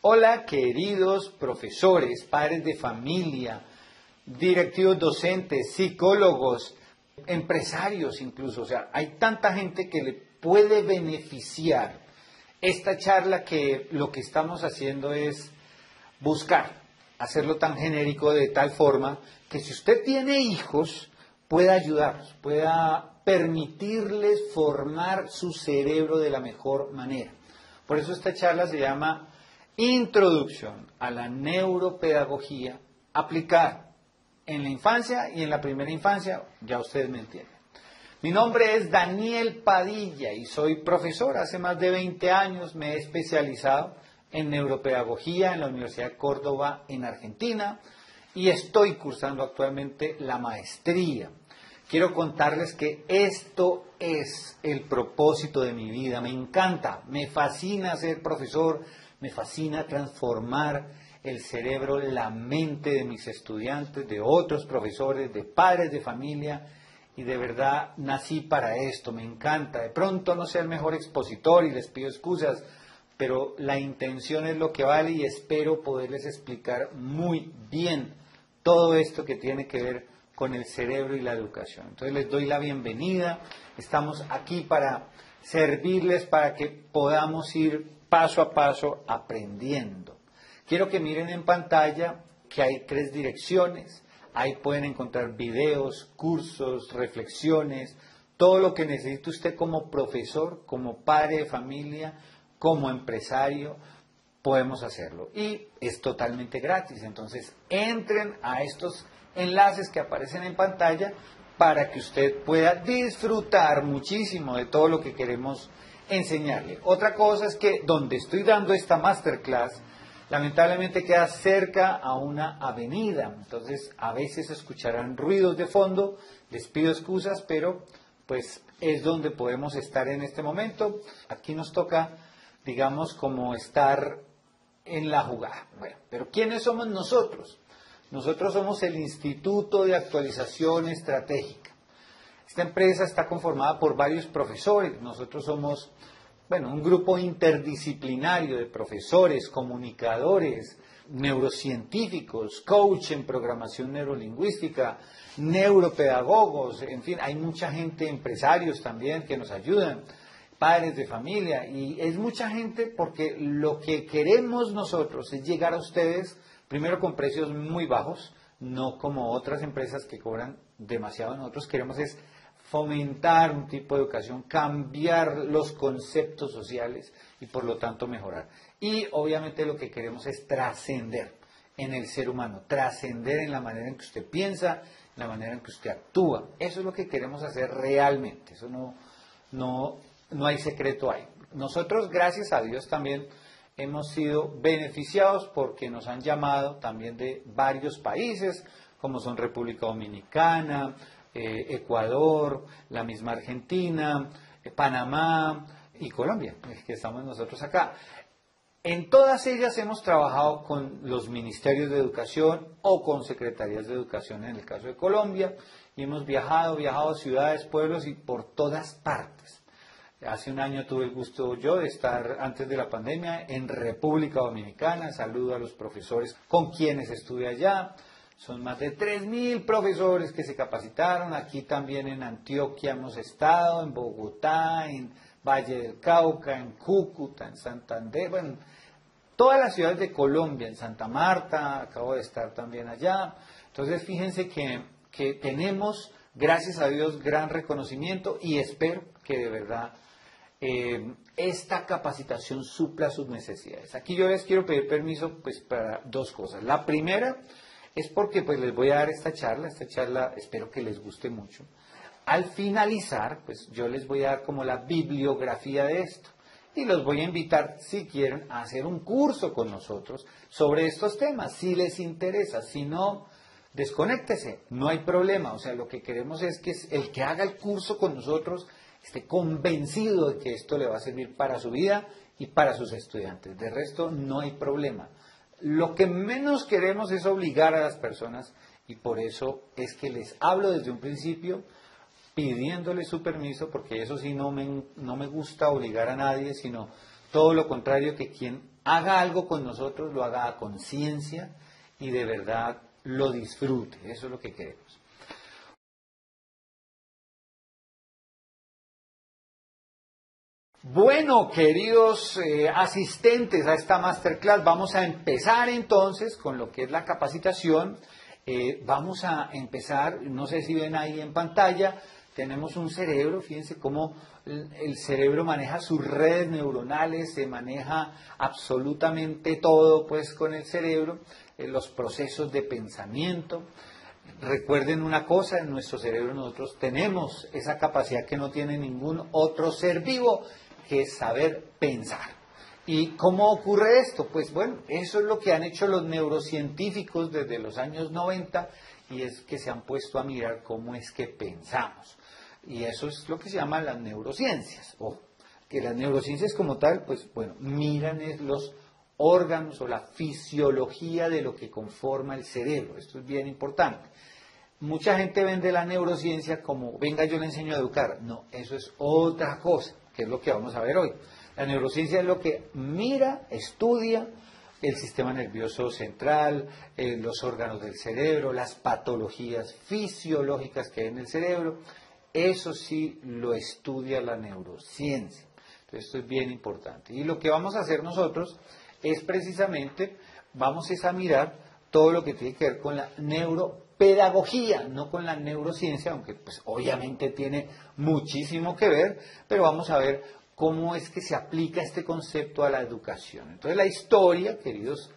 Hola, queridos profesores, padres de familia, directivos docentes, psicólogos, empresarios incluso. O sea, hay tanta gente que le puede beneficiar esta charla que lo que estamos haciendo es buscar hacerlo tan genérico de tal forma que si usted tiene hijos pueda ayudarlos, pueda permitirles formar su cerebro de la mejor manera. Por eso esta charla se llama Introducción a la Neuropedagogía aplicada en la infancia y en la primera infancia, ya ustedes me entienden. Mi nombre es Daniel Padilla y soy profesor. Hace más de 20 años me he especializado en neuropedagogía en la Universidad de Córdoba en Argentina y estoy cursando actualmente la maestría. Quiero contarles que esto es el propósito de mi vida. Me encanta, me fascina ser profesor, me fascina transformar el cerebro, la mente de mis estudiantes, de otros profesores, de padres de familia. Y de verdad nací para esto, me encanta. De pronto no sea el mejor expositor y les pido excusas, pero la intención es lo que vale y espero poderles explicar muy bien todo esto que tiene que ver con el cerebro y la educación. Entonces les doy la bienvenida, estamos aquí para servirles, para que podamos ir paso a paso aprendiendo. Quiero que miren en pantalla que hay 3 direcciones. Ahí pueden encontrar videos, cursos, reflexiones, todo lo que necesite usted como profesor, como padre de familia, como empresario, podemos hacerlo. Y es totalmente gratis. Entonces, entren a estos enlaces que aparecen en pantalla para que usted pueda disfrutar muchísimo de todo lo que queremos enseñarle. Otra cosa es que donde estoy dando esta masterclass, lamentablemente queda cerca a una avenida, entonces a veces escucharán ruidos de fondo, les pido excusas, pero pues es donde podemos estar en este momento. Aquí nos toca, digamos, como estar en la jugada. Bueno, pero ¿quiénes somos nosotros? Nosotros somos el Instituto de Actualización Estratégica. Esta empresa está conformada por varios profesores. Nosotros somos un grupo interdisciplinario de profesores, comunicadores, neurocientíficos, coach en programación neurolingüística, neuropedagogos, en fin, hay mucha gente, empresarios también que nos ayudan, padres de familia, y es mucha gente porque lo que queremos nosotros es llegar a ustedes, primero con precios muy bajos, no como otras empresas que cobran demasiado. Nosotros queremos es fomentar un tipo de educación, cambiar los conceptos sociales y por lo tanto mejorar. Y obviamente lo que queremos es trascender en el ser humano, trascender en la manera en que usted piensa, en la manera en que usted actúa. Eso es lo que queremos hacer realmente, eso no hay secreto ahí. Nosotros, gracias a Dios, también hemos sido beneficiados porque nos han llamado también de varios países, como son República Dominicana, Ecuador, la misma Argentina, Panamá y Colombia, que estamos nosotros acá. En todas ellas hemos trabajado con los ministerios de educación o con secretarías de educación en el caso de Colombia, y hemos viajado a ciudades, pueblos y por todas partes. Hace un año tuve el gusto yo de estar, antes de la pandemia, en República Dominicana. Saludo a los profesores con quienes estuve allá. Son más de 3.000 profesores que se capacitaron. Aquí también en Antioquia hemos estado, en Bogotá, en Valle del Cauca, en Cúcuta, en Santander, todas las ciudades de Colombia, en Santa Marta, acabo de estar también allá. Entonces fíjense que tenemos, gracias a Dios, gran reconocimiento y espero que de verdad esta capacitación supla sus necesidades. Aquí yo les quiero pedir permiso pues para 2 cosas. La primera es porque pues les voy a dar esta charla espero que les guste mucho. Al finalizar, pues yo les voy a dar como la bibliografía de esto y los voy a invitar, si quieren, a hacer un curso con nosotros sobre estos temas, si les interesa. Si no, desconéctese, no hay problema. O sea, lo que queremos es que el que haga el curso con nosotros esté convencido de que esto le va a servir para su vida y para sus estudiantes. De resto, no hay problema. Lo que menos queremos es obligar a las personas y por eso es que les hablo desde un principio pidiéndoles su permiso, porque eso sí no me gusta obligar a nadie, sino todo lo contrario, que quien haga algo con nosotros lo haga a conciencia y de verdad lo disfrute. Eso es lo que queremos. Bueno, queridos asistentes a esta masterclass, vamos a empezar entonces con lo que es la capacitación. Vamos a empezar, no sé si ven ahí en pantalla, tenemos un cerebro, fíjense cómo el cerebro maneja sus redes neuronales, se maneja absolutamente todo pues con el cerebro, los procesos de pensamiento. Recuerden una cosa, en nuestro cerebro nosotros tenemos esa capacidad que no tiene ningún otro ser vivo, que es saber pensar. ¿Y cómo ocurre esto? Pues bueno, eso es lo que han hecho los neurocientíficos desde los años 90 y es que se han puesto a mirar cómo es que pensamos. Y eso es lo que se llama las neurociencias. O que las neurociencias como tal, pues bueno, miran es los órganos o la fisiología de lo que conforma el cerebro. Esto es bien importante. Mucha gente vende la neurociencia como, venga, yo le enseño a educar. No, eso es otra cosa, que es lo que vamos a ver hoy. La neurociencia es lo que mira, estudia el sistema nervioso central, los órganos del cerebro, las patologías fisiológicas que hay en el cerebro. Eso sí lo estudia la neurociencia. Entonces, esto es bien importante. Y lo que vamos a hacer nosotros es precisamente, vamos a mirar todo lo que tiene que ver con la neuropedagogía, no con la neurociencia, aunque pues obviamente tiene muchísimo que ver, pero vamos a ver cómo es que se aplica este concepto a la educación. Entonces la historia, queridos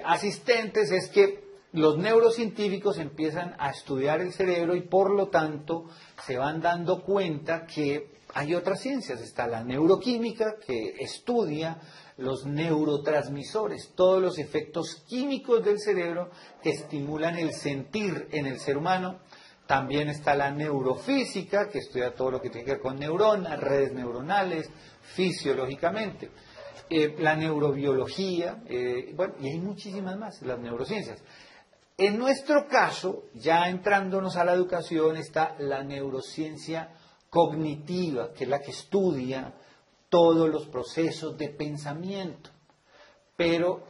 asistentes, es que los neurocientíficos empiezan a estudiar el cerebro y por lo tanto se van dando cuenta que hay otras ciencias. Está la neuroquímica, que estudia los neurotransmisores, todos los efectos químicos del cerebro que estimulan el sentir en el ser humano. También está la neurofísica, que estudia todo lo que tiene que ver con neuronas, redes neuronales, fisiológicamente. La neurobiología, bueno, y hay muchísimas más, las neurociencias. En nuestro caso, ya entrándonos a la educación, está la neurociencia cognitiva, que es la que estudia todos los procesos de pensamiento. Pero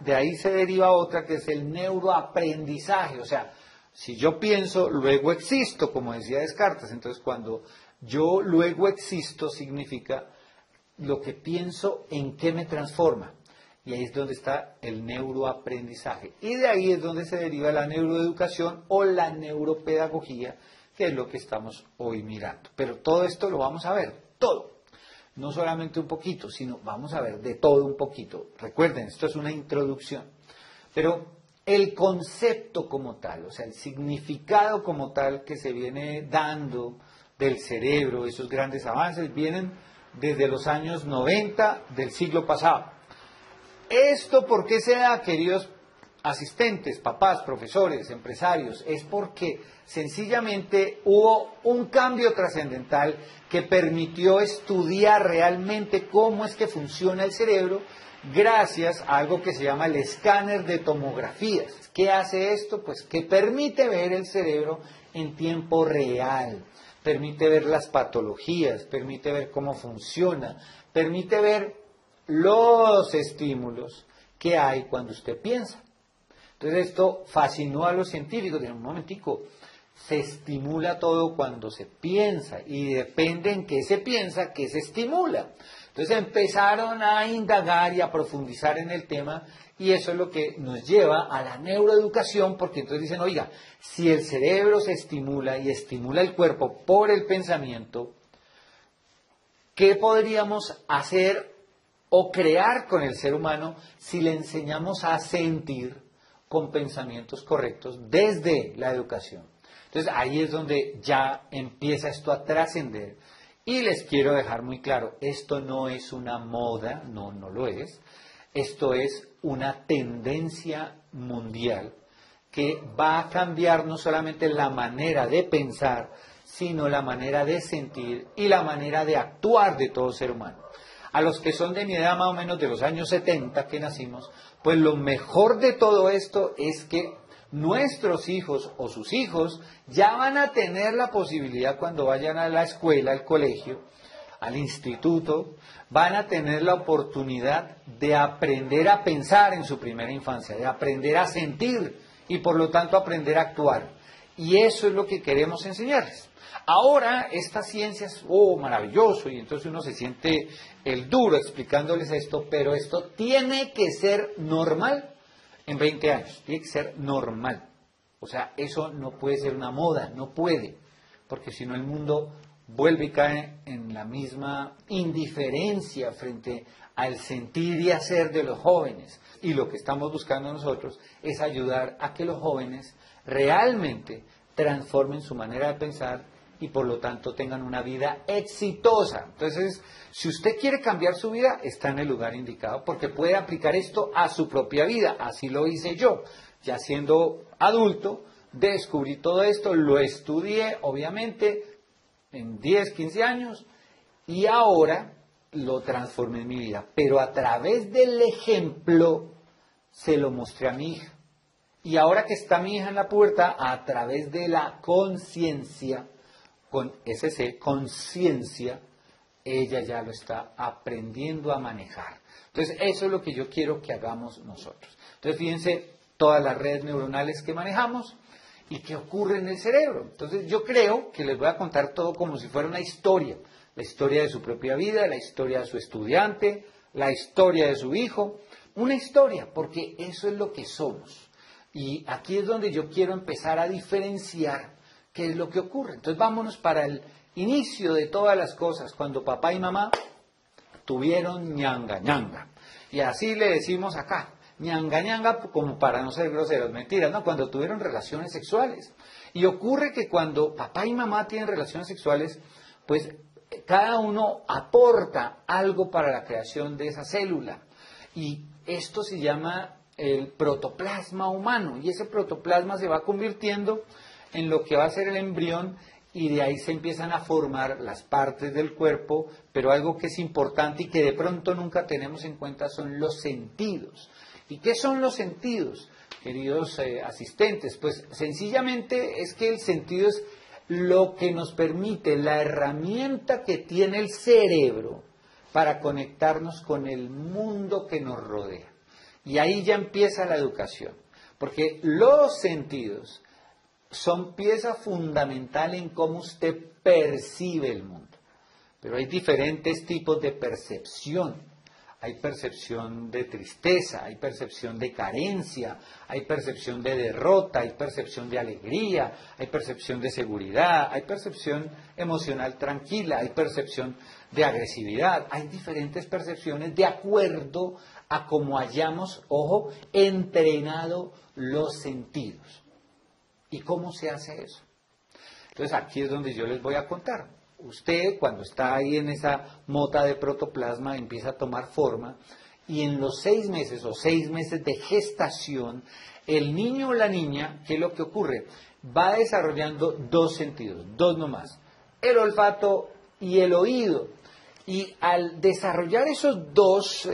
de ahí se deriva otra que es el neuroaprendizaje, o sea, si yo pienso, luego existo, como decía Descartes. Entonces, cuando yo luego existo, significa lo que pienso, en qué me transforma. Y ahí es donde está el neuroaprendizaje. Y de ahí es donde se deriva la neuroeducación o la neuropedagogía, que es lo que estamos hoy mirando. Pero todo esto lo vamos a ver, todo. No solamente un poquito, sino vamos a ver de todo un poquito. Recuerden, esto es una introducción. Pero el concepto como tal, o sea, el significado como tal que se viene dando del cerebro, esos grandes avances, vienen desde los años 90 del siglo pasado. ¿Esto por qué se da, queridos asistentes, papás, profesores, empresarios? Es porque sencillamente hubo un cambio trascendental que permitió estudiar realmente cómo es que funciona el cerebro gracias a algo que se llama el escáner de tomografías. ¿Qué hace esto? Pues que permite ver el cerebro en tiempo real, permite ver las patologías, permite ver cómo funciona, permite ver los estímulos que hay cuando usted piensa. Entonces esto fascinó a los científicos. Dijeron, un momentico, se estimula todo cuando se piensa y depende en qué se piensa, qué se estimula. Entonces empezaron a indagar y a profundizar en el tema y eso es lo que nos lleva a la neuroeducación, porque entonces dicen, oiga, si el cerebro se estimula y estimula el cuerpo por el pensamiento, ¿qué podríamos hacer o crear con el ser humano si le enseñamos a sentir con pensamientos correctos desde la educación? Entonces ahí es donde ya empieza esto a trascender. Y les quiero dejar muy claro, esto no es una moda, no lo es. Esto es una tendencia mundial que va a cambiar no solamente la manera de pensar, sino la manera de sentir y la manera de actuar de todo ser humano. A los que son de mi edad más o menos de los años 70 que nacimos, pues lo mejor de todo esto es que nuestros hijos o sus hijos ya van a tener la posibilidad cuando vayan a la escuela, al colegio, al instituto, van a tener la oportunidad de aprender a pensar en su primera infancia, de aprender a sentir y por lo tanto aprender a actuar. Y eso es lo que queremos enseñarles. Ahora, estas ciencias, maravilloso, y entonces uno se siente el duro explicándoles esto, pero esto tiene que ser normal en 20 años, tiene que ser normal. O sea, eso no puede ser una moda, no puede, porque si no el mundo vuelve y cae en la misma indiferencia frente al sentir y hacer de los jóvenes. Y lo que estamos buscando nosotros es ayudar a que los jóvenes realmente transformen su manera de pensar y por lo tanto tengan una vida exitosa. Entonces, si usted quiere cambiar su vida, está en el lugar indicado porque puede aplicar esto a su propia vida. Así lo hice yo. Ya siendo adulto, descubrí todo esto, lo estudié, obviamente, en 10, 15 años y ahora lo transformé en mi vida. Pero a través del ejemplo se lo mostré a mi hija. Y ahora que está mi hija en la pubertad, a través de la conciencia, con SC, conciencia, ella ya lo está aprendiendo a manejar. Entonces, eso es lo que yo quiero que hagamos nosotros. Entonces, fíjense todas las redes neuronales que manejamos y qué ocurre en el cerebro. Entonces, yo creo que les voy a contar todo como si fuera una historia. La historia de su propia vida, la historia de su estudiante, la historia de su hijo. Una historia, porque eso es lo que somos. Y aquí es donde yo quiero empezar a diferenciar qué es lo que ocurre. Entonces vámonos para el inicio de todas las cosas, cuando papá y mamá tuvieron ñanga ñanga. Y así le decimos acá, ñanga ñanga como para no ser groseros, mentiras, ¿no? Cuando tuvieron relaciones sexuales. Y ocurre que cuando papá y mamá tienen relaciones sexuales, pues cada uno aporta algo para la creación de esa célula. Y esto se llama el protoplasma humano, y ese protoplasma se va convirtiendo en lo que va a ser el embrión, y de ahí se empiezan a formar las partes del cuerpo, pero algo que es importante y que de pronto nunca tenemos en cuenta son los sentidos. ¿Y qué son los sentidos, queridos asistentes? Pues sencillamente es que el sentido es lo que nos permite, la herramienta que tiene el cerebro para conectarnos con el mundo que nos rodea. Y ahí ya empieza la educación, porque los sentidos son pieza fundamental en cómo usted percibe el mundo. Pero hay diferentes tipos de percepción. Hay percepción de tristeza, hay percepción de carencia, hay percepción de derrota, hay percepción de alegría, hay percepción de seguridad, hay percepción emocional tranquila, hay percepción de agresividad. Hay diferentes percepciones de acuerdo a cómo hayamos, ojo, entrenado los sentidos. ¿Y cómo se hace eso? Entonces aquí es donde yo les voy a contar. Usted, cuando está ahí en esa mota de protoplasma, empieza a tomar forma y en los 6 meses o 6 meses de gestación, el niño o la niña, ¿qué es lo que ocurre? Va desarrollando 2 sentidos, 2 nomás, el olfato y el oído. Y al desarrollar esos 2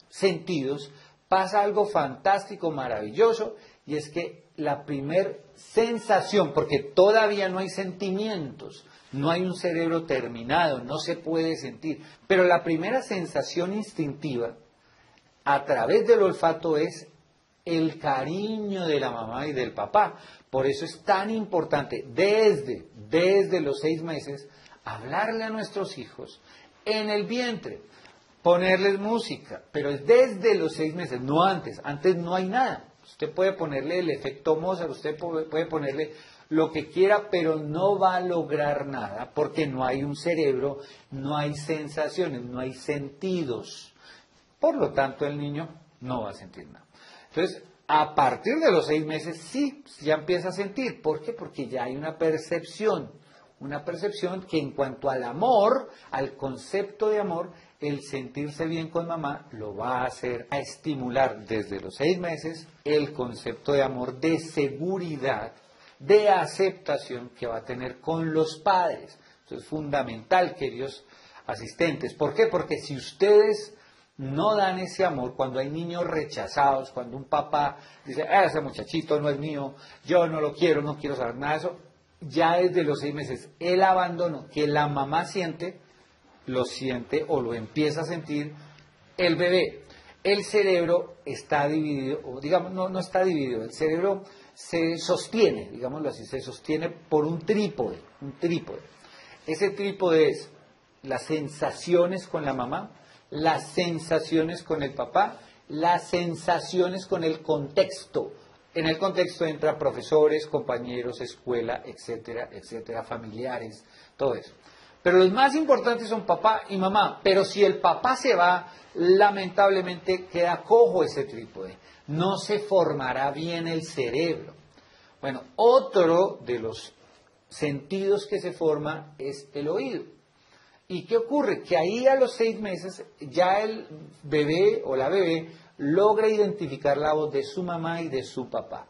sentidos, pasa algo fantástico, maravilloso, y es que la primer sensación, porque todavía no hay sentimientos, no hay un cerebro terminado, no se puede sentir, pero la primera sensación instintiva a través del olfato es el cariño de la mamá y del papá. Por eso es tan importante desde los 6 meses hablarle a nuestros hijos en el vientre, ponerles música, pero es desde los 6 meses, no antes. Antes no hay nada. Usted puede ponerle el efecto Mozart, usted puede ponerle lo que quiera, pero no va a lograr nada porque no hay un cerebro, no hay sensaciones, no hay sentidos. Por lo tanto, el niño no va a sentir nada. Entonces, a partir de los 6 meses, sí, ya empieza a sentir. ¿Por qué? Porque ya hay una percepción que en cuanto al amor, al concepto de amor, el sentirse bien con mamá lo va a hacer a estimular desde los 6 meses el concepto de amor, de seguridad, de aceptación que va a tener con los padres. Eso es fundamental, queridos asistentes. ¿Por qué? Porque si ustedes no dan ese amor, cuando hay niños rechazados, cuando un papá dice, ese muchachito no es mío, yo no lo quiero, no quiero saber nada de eso, ya desde los 6 meses el abandono que la mamá siente lo siente o lo empieza a sentir el bebé. El cerebro está dividido, o digamos, no está dividido, el cerebro se sostiene, digámoslo así, se sostiene por un trípode, un trípode. Ese trípode es las sensaciones con la mamá, las sensaciones con el papá, las sensaciones con el contexto. En el contexto entra profesores, compañeros, escuela, etcétera, etcétera, familiares, todo eso. Pero los más importantes son papá y mamá. Pero si el papá se va, lamentablemente queda cojo ese trípode. No se formará bien el cerebro. Bueno, otro de los sentidos que se forma es el oído. ¿Y qué ocurre? Que ahí a los 6 meses ya el bebé o la bebé logra identificar la voz de su mamá y de su papá.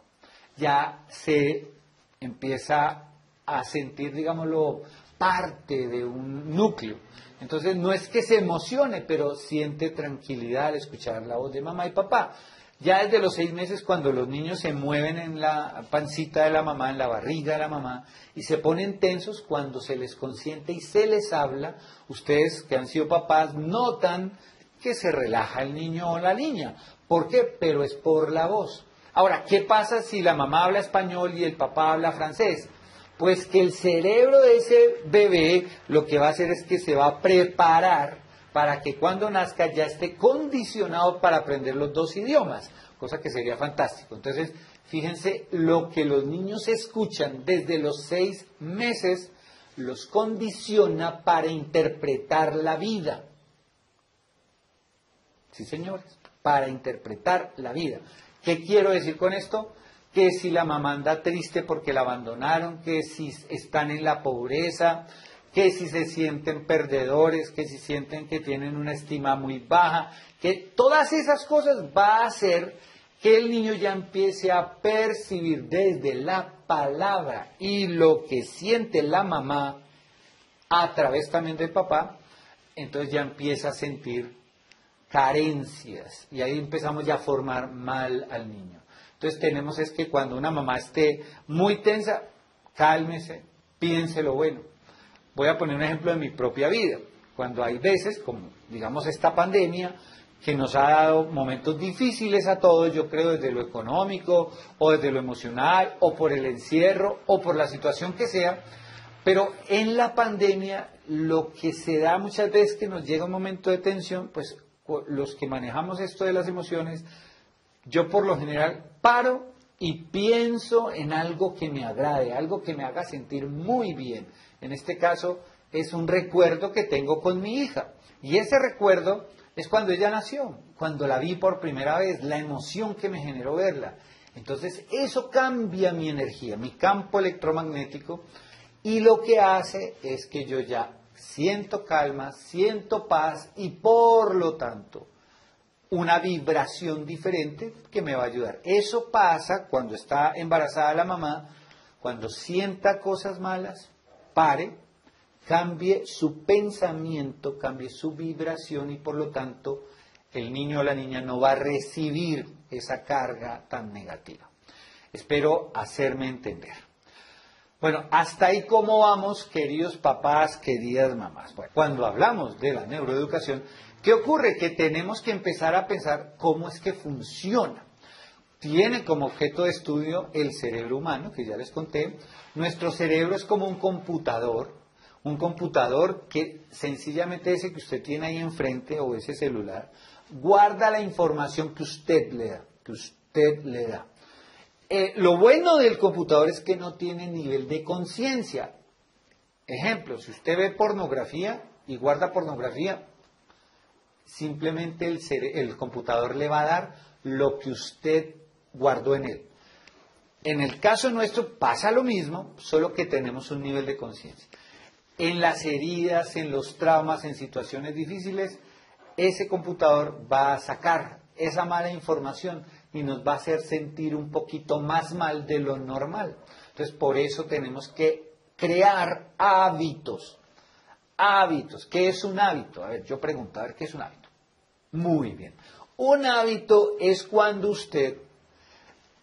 Ya se empieza a sentir, digámoslo, parte de un núcleo. Entonces no es que se emocione, pero siente tranquilidad al escuchar la voz de mamá y papá. Ya desde los 6 meses, cuando los niños se mueven en la pancita de la mamá, en la barriga de la mamá, y se ponen tensos cuando se les consiente y se les habla, ustedes que han sido papás notan que se relaja el niño o la niña. ¿Por qué? Pero es por la voz. Ahora, ¿qué pasa si la mamá habla español y el papá habla francés? Pues que el cerebro de ese bebé lo que va a hacer es que se va a preparar para que cuando nazca ya esté condicionado para aprender los 2 idiomas, cosa que sería fantástico. Entonces, fíjense, lo que los niños escuchan desde los 6 meses los condiciona para interpretar la vida. Sí, señores, para interpretar la vida. ¿Qué quiero decir con esto? Que si la mamá anda triste porque la abandonaron, que si están en la pobreza, que si se sienten perdedores, que si sienten que tienen una estima muy baja, que todas esas cosas va a hacer que el niño ya empiece a percibir desde la palabra y lo que siente la mamá a través también del papá, entonces ya empieza a sentir carencias y ahí empezamos ya a formar mal al niño. Entonces tenemos es que cuando una mamá esté muy tensa, cálmese, piense lo bueno. Voy a poner un ejemplo de mi propia vida. Cuando hay veces, como digamos esta pandemia, que nos ha dado momentos difíciles a todos, yo creo desde lo económico, o desde lo emocional, o por el encierro, o por la situación que sea, pero en la pandemia lo que se da muchas veces que nos llega un momento de tensión, pues los que manejamos esto de las emociones, yo por lo general paro y pienso en algo que me agrade, algo que me haga sentir muy bien. En este caso es un recuerdo que tengo con mi hija. Y ese recuerdo es cuando ella nació, cuando la vi por primera vez, la emoción que me generó verla. Entonces eso cambia mi energía, mi campo electromagnético, y lo que hace es que yo ya siento calma, siento paz y por lo tanto una vibración diferente que me va a ayudar. Eso pasa cuando está embarazada la mamá, cuando sienta cosas malas, pare, cambie su pensamiento, cambie su vibración y por lo tanto el niño o la niña no va a recibir esa carga tan negativa. Espero hacerme entender. Bueno, hasta ahí cómo vamos, queridos papás, queridas mamás. Bueno, cuando hablamos de la neuroeducación, ¿qué ocurre? Que tenemos que empezar a pensar cómo es que funciona. Tiene como objeto de estudio el cerebro humano, que ya les conté. Nuestro cerebro es como un computador que sencillamente ese que usted tiene ahí enfrente o ese celular, guarda la información que usted le da. Lo bueno del computador es que no tiene nivel de conciencia. Ejemplo, si usted ve pornografía y guarda pornografía, simplemente el computador le va a dar lo que usted guardó en él. En el caso nuestro pasa lo mismo, solo que tenemos un nivel de conciencia. En las heridas, en los traumas, en situaciones difíciles, ese computador va a sacar esa mala información y nos va a hacer sentir un poquito más mal de lo normal. Entonces, por eso tenemos que crear hábitos. Hábitos. ¿Qué es un hábito? A ver, yo pregunto, a ver, ¿qué es un hábito? Muy bien. Un hábito es cuando usted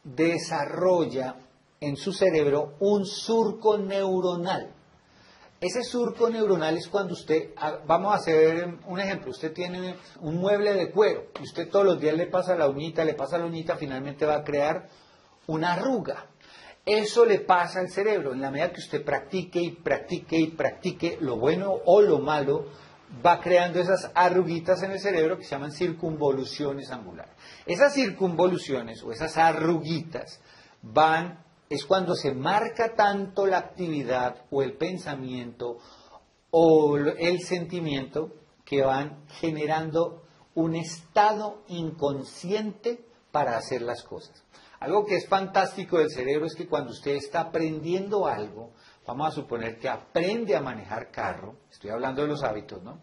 desarrolla en su cerebro un surco neuronal. Ese surco neuronal es cuando usted, vamos a hacer un ejemplo, usted tiene un mueble de cuero y usted todos los días le pasa la uñita, finalmente va a crear una arruga. Eso le pasa al cerebro. En la medida que usted practique y practique y practique, lo bueno o lo malo, va creando esas arruguitas en el cerebro que se llaman circunvoluciones angulares. Esas circunvoluciones o esas arruguitas es cuando se marca tanto la actividad o el pensamiento o el sentimiento que van generando un estado inconsciente para hacer las cosas. Algo que es fantástico del cerebro es que cuando usted está aprendiendo algo, vamos a suponer que aprende a manejar carro, estoy hablando de los hábitos, ¿no?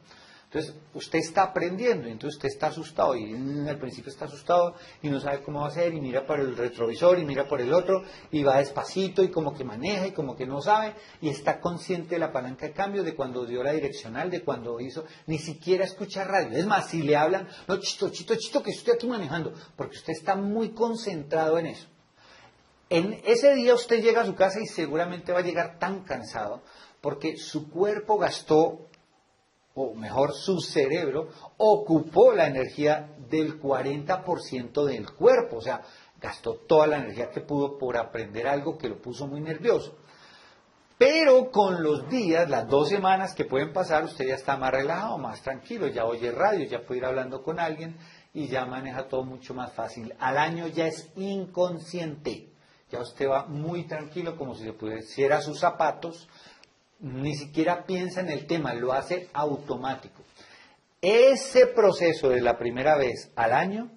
Entonces, usted está aprendiendo, y entonces usted está asustado, y al principio está asustado, y no sabe cómo va a hacer, y mira por el retrovisor, y mira por el otro, y va despacito, y como que maneja, y como que no sabe, y está consciente de la palanca de cambio, de cuando dio la direccional, de cuando hizo, ni siquiera escucha radio. Es más, si le hablan, no, chito, que estoy aquí manejando, porque usted está muy concentrado en eso. En ese día usted llega a su casa y seguramente va a llegar tan cansado, porque su cuerpo gastó, o mejor, su cerebro ocupó la energía del 40% del cuerpo, o sea, gastó toda la energía que pudo por aprender algo que lo puso muy nervioso. Pero con los días, las 2 semanas que pueden pasar, usted ya está más relajado, más tranquilo, ya oye radio, ya puede ir hablando con alguien y ya maneja todo mucho más fácil. Al año ya es inconsciente, ya usted va muy tranquilo, como si se pusiera sus zapatos, ni siquiera piensa en el tema, lo hace automático. Ese proceso de la primera vez al año,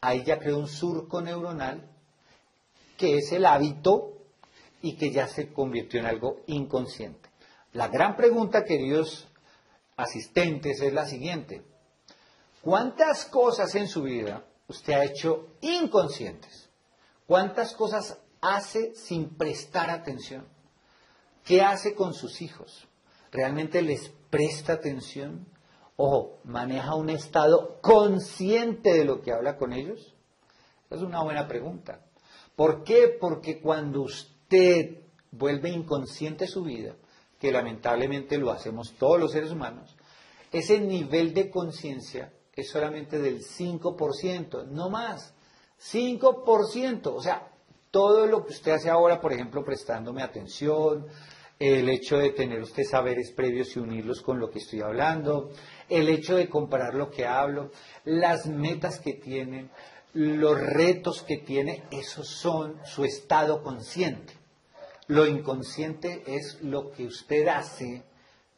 ahí ya creó un surco neuronal que es el hábito y que ya se convirtió en algo inconsciente. La gran pregunta, queridos asistentes, es la siguiente: ¿cuántas cosas en su vida usted ha hecho inconscientes? ¿Cuántas cosas hace sin prestar atención? ¿Qué hace con sus hijos? ¿Realmente les presta atención? Ojo, ¿maneja un estado consciente de lo que habla con ellos? Esa es una buena pregunta. ¿Por qué? Porque cuando usted vuelve inconsciente su vida, que lamentablemente lo hacemos todos los seres humanos, ese nivel de conciencia es solamente del 5%, no más. 5%, o sea, todo lo que usted hace ahora, por ejemplo, prestándome atención, el hecho de tener usted saberes previos y unirlos con lo que estoy hablando, el hecho de comparar lo que hablo, las metas que tienen, los retos que tiene, esos son su estado consciente. Lo inconsciente es lo que usted hace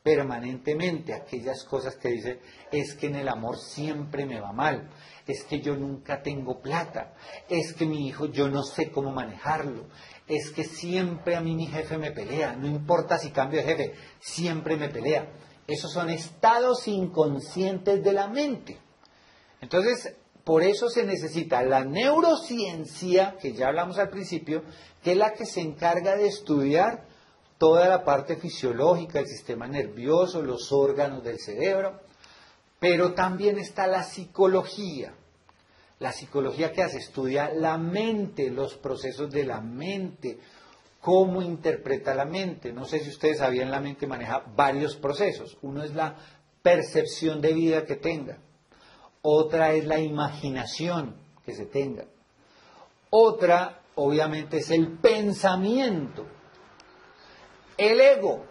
permanentemente, aquellas cosas que dice, es que en el amor siempre me va mal, es que yo nunca tengo plata, es que mi hijo yo no sé cómo manejarlo, es que siempre a mí mi jefe me pelea, no importa si cambio de jefe, siempre me pelea. Esos son estados inconscientes de la mente. Entonces, por eso se necesita la neurociencia, que ya hablamos al principio, que es la que se encarga de estudiar toda la parte fisiológica, el sistema nervioso, los órganos del cerebro, pero también está la psicología. La psicología que hace, estudia la mente, los procesos de la mente, cómo interpreta la mente. No sé si ustedes sabían, la mente maneja varios procesos. Uno es la percepción de vida que tenga. Otra es la imaginación que se tenga. Otra, obviamente, es el pensamiento. El ego.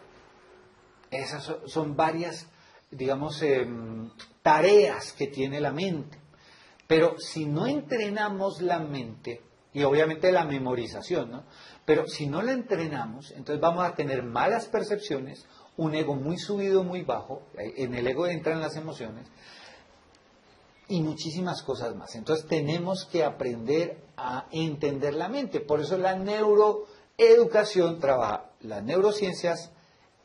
Esas son varias, digamos, tareas que tiene la mente. Pero si no entrenamos la mente, y obviamente la memorización, ¿no? Pero si no la entrenamos, entonces vamos a tener malas percepciones, un ego muy subido, muy bajo, en el ego entran las emociones, y muchísimas cosas más. Entonces tenemos que aprender a entender la mente. Por eso la neuroeducación trabaja las neurociencias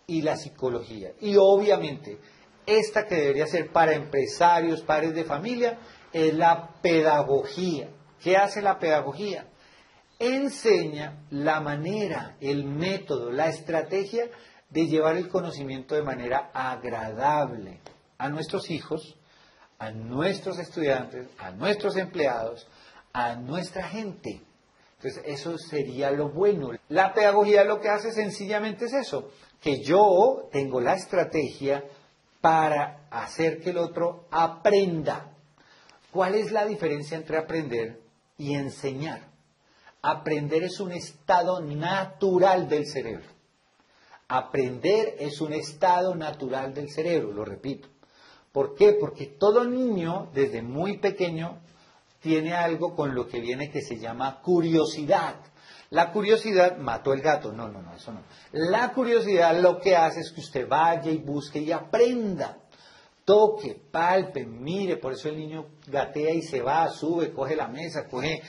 y la psicología. Y obviamente, esta que debería ser para empresarios, padres de familia, es la pedagogía. ¿Qué hace la pedagogía? Enseña la manera, el método, la estrategia de llevar el conocimiento de manera agradable a nuestros hijos, a nuestros estudiantes, a nuestros empleados, a nuestra gente. Entonces, eso sería lo bueno. La pedagogía lo que hace sencillamente es eso, que yo tengo la estrategia para hacer que el otro aprenda. ¿Cuál es la diferencia entre aprender y enseñar? Aprender es un estado natural del cerebro. Aprender es un estado natural del cerebro, lo repito. ¿Por qué? Porque todo niño, desde muy pequeño, tiene algo con lo que viene que se llama curiosidad. La curiosidad mató el gato. No, eso no. La curiosidad lo que hace es que usted vaya y busque y aprenda. Toque, palpe, mire, por eso el niño gatea y se va, sube, coge la mesa, coge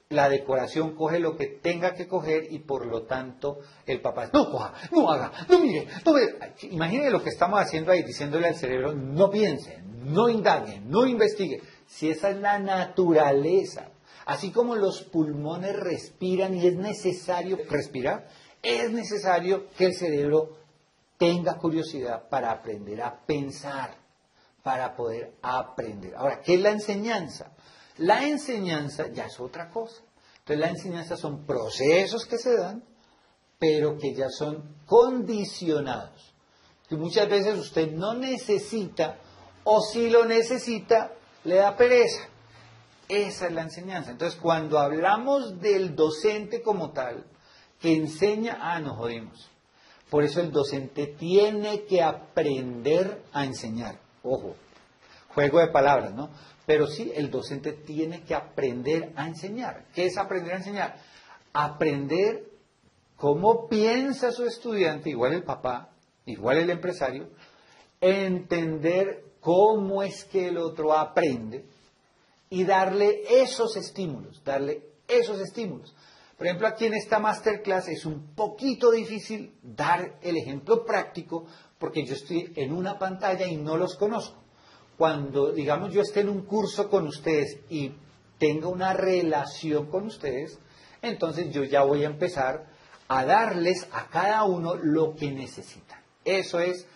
la decoración, coge lo que tenga que coger y por lo tanto el papá, no coja, no haga, no mire, no vea. Imagine lo que estamos haciendo ahí, diciéndole al cerebro, no piense, no indague, no investigue. Si esa es la naturaleza, así como los pulmones respiran y es necesario respirar, es necesario que el cerebro tenga curiosidad para aprender a pensar, para poder aprender. Ahora, ¿qué es la enseñanza? La enseñanza ya es otra cosa. Entonces, la enseñanza son procesos que se dan, pero que ya son condicionados. Que muchas veces usted no necesita, o si lo necesita, le da pereza. Esa es la enseñanza. Entonces, cuando hablamos del docente como tal, que enseña, nos jodimos. Por eso el docente tiene que aprender a enseñar. Ojo, juego de palabras, ¿no? Pero sí, el docente tiene que aprender a enseñar. ¿Qué es aprender a enseñar? Aprender cómo piensa su estudiante, igual el papá, igual el empresario, entender cómo es que el otro aprende y darle esos estímulos, Por ejemplo, aquí en esta masterclass es un poquito difícil dar el ejemplo práctico porque yo estoy en una pantalla y no los conozco. Cuando, digamos, yo esté en un curso con ustedes y tenga una relación con ustedes, entonces yo ya voy a empezar a darles a cada uno lo que necesitan. Eso es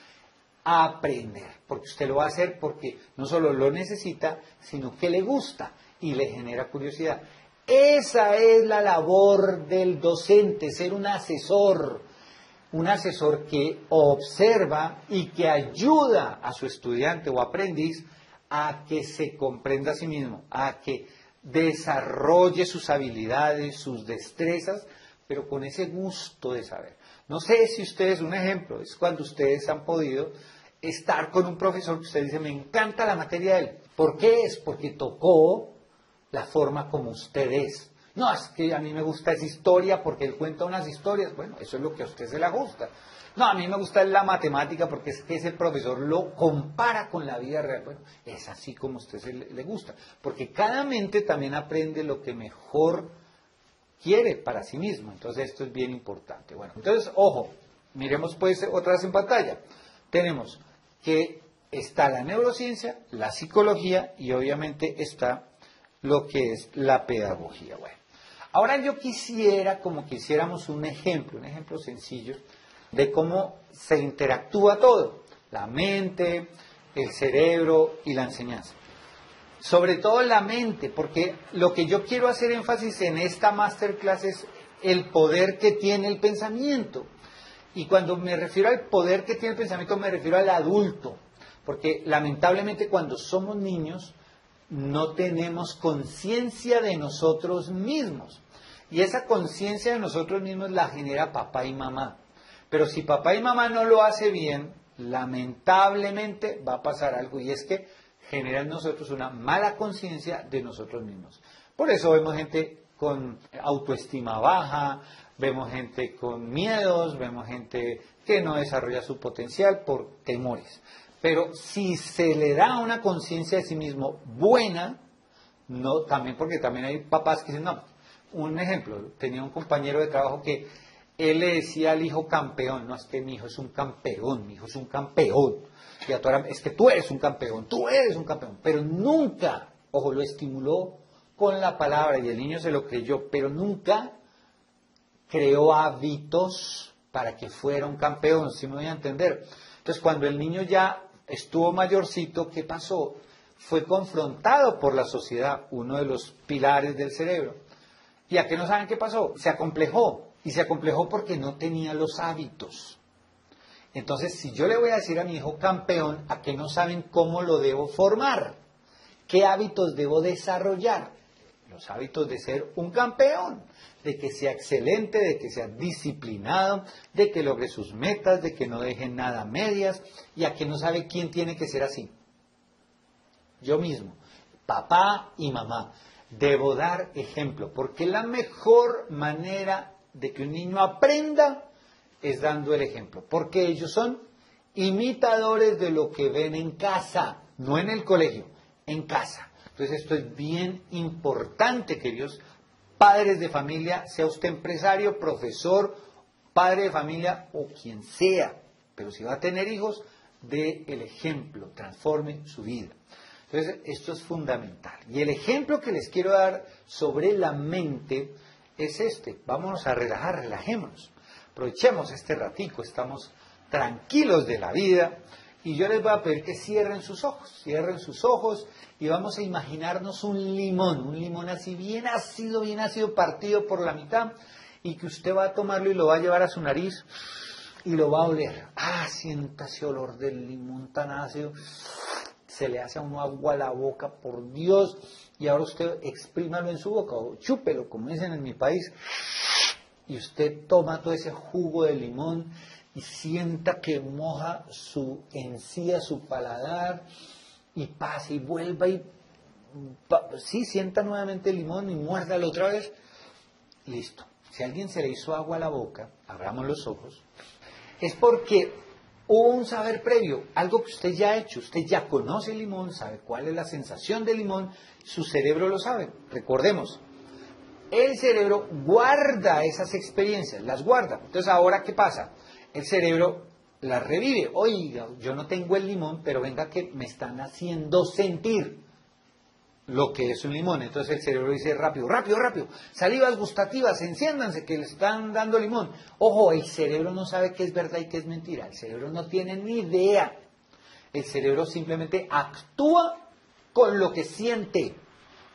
aprender, porque usted lo va a hacer porque no solo lo necesita, sino que le gusta y le genera curiosidad. Esa es la labor del docente, ser un asesor que observa y que ayuda a su estudiante o aprendiz a que se comprenda a sí mismo, a que desarrolle sus habilidades, sus destrezas, pero con ese gusto de saber. No sé si ustedes, un ejemplo, es cuando ustedes han podido estar con un profesor que usted dice, me encanta la materia de él. ¿Por qué es? Porque tocó la forma como usted es. No, es que a mí me gusta esa historia porque él cuenta unas historias. Bueno, eso es lo que a usted se le gusta. No, a mí me gusta la matemática porque es que ese profesor lo compara con la vida real. Bueno, es así como a usted le gusta. Porque cada mente también aprende lo que mejor quiere para sí mismo. Entonces esto es bien importante. Bueno, entonces, ojo, miremos pues otra vez en pantalla. Tenemos que está la neurociencia, la psicología y obviamente está lo que es la pedagogía. Bueno, ahora yo quisiera, como que hiciéramos un ejemplo sencillo de cómo se interactúa todo, la mente, el cerebro y la enseñanza. Sobre todo la mente, porque lo que yo quiero hacer énfasis en esta masterclass es el poder que tiene el pensamiento. Y cuando me refiero al poder que tiene el pensamiento, me refiero al adulto, porque lamentablemente cuando somos niños no tenemos conciencia de nosotros mismos. Y esa conciencia de nosotros mismos la genera papá y mamá. Pero si papá y mamá no lo hace bien, lamentablemente va a pasar algo y es que genera en nosotros una mala conciencia de nosotros mismos. Por eso vemos gente con autoestima baja, vemos gente con miedos, vemos gente que no desarrolla su potencial por temores. Pero si se le da una conciencia de sí mismo buena, no, también porque también hay papás que dicen, no, un ejemplo, tenía un compañero de trabajo que él le decía al hijo campeón, no, es que mi hijo es un campeón, mi hijo es un campeón, y a toda, es que tú eres un campeón, pero nunca, ojo, lo estimuló con la palabra y el niño se lo creyó, pero nunca creó hábitos para que fuera un campeón, si me voy a entender. Entonces, cuando el niño ya estuvo mayorcito, ¿qué pasó? Fue confrontado por la sociedad, uno de los pilares del cerebro. ¿Y a qué no saben qué pasó? Se acomplejó. Y se acomplejó porque no tenía los hábitos. Entonces, si yo le voy a decir a mi hijo campeón, ¿a que no saben cómo lo debo formar? ¿Qué hábitos debo desarrollar? Los hábitos de ser un campeón, de que sea excelente, de que sea disciplinado, de que logre sus metas, de que no deje nada a medias, y a que no sabe quién tiene que ser así. Yo mismo, papá y mamá, debo dar ejemplo, porque la mejor manera de que un niño aprenda es dando el ejemplo, porque ellos son imitadores de lo que ven en casa, no en el colegio, en casa. Entonces esto es bien importante, queridos padres de familia, sea usted empresario, profesor, padre de familia o quien sea, pero si va a tener hijos, dé el ejemplo, transforme su vida. Entonces esto es fundamental. Y el ejemplo que les quiero dar sobre la mente es este. Vámonos a relajar, relajémonos. Aprovechemos este ratico, estamos tranquilos de la vida y yo les voy a pedir que cierren sus ojos y vamos a imaginarnos un limón así bien ácido partido por la mitad y que usted va a tomarlo y lo va a llevar a su nariz y lo va a oler. Sienta ese olor del limón tan ácido, se le hace a uno agua a la boca, por Dios, y ahora usted exprímalo en su boca o chúpelo, como dicen en mi país. Y usted toma todo ese jugo de limón y sienta que moja su encía, su paladar, y pasa y vuelva y sí, sienta nuevamente el limón y muérdalo otra vez. Listo. Si a alguien se le hizo agua a la boca, abramos los ojos, es porque hubo un saber previo, algo que usted ya ha hecho. Usted ya conoce el limón, sabe cuál es la sensación del limón, su cerebro lo sabe. Recordemos, el cerebro guarda esas experiencias, las guarda. Entonces, ¿ahora qué pasa? El cerebro las revive. Oiga, yo no tengo el limón, pero venga que me están haciendo sentir lo que es un limón. Entonces el cerebro dice rápido, salivas gustativas, enciéndanse que le están dando limón. Ojo, el cerebro no sabe qué es verdad y qué es mentira. El cerebro no tiene ni idea. El cerebro simplemente actúa con lo que siente,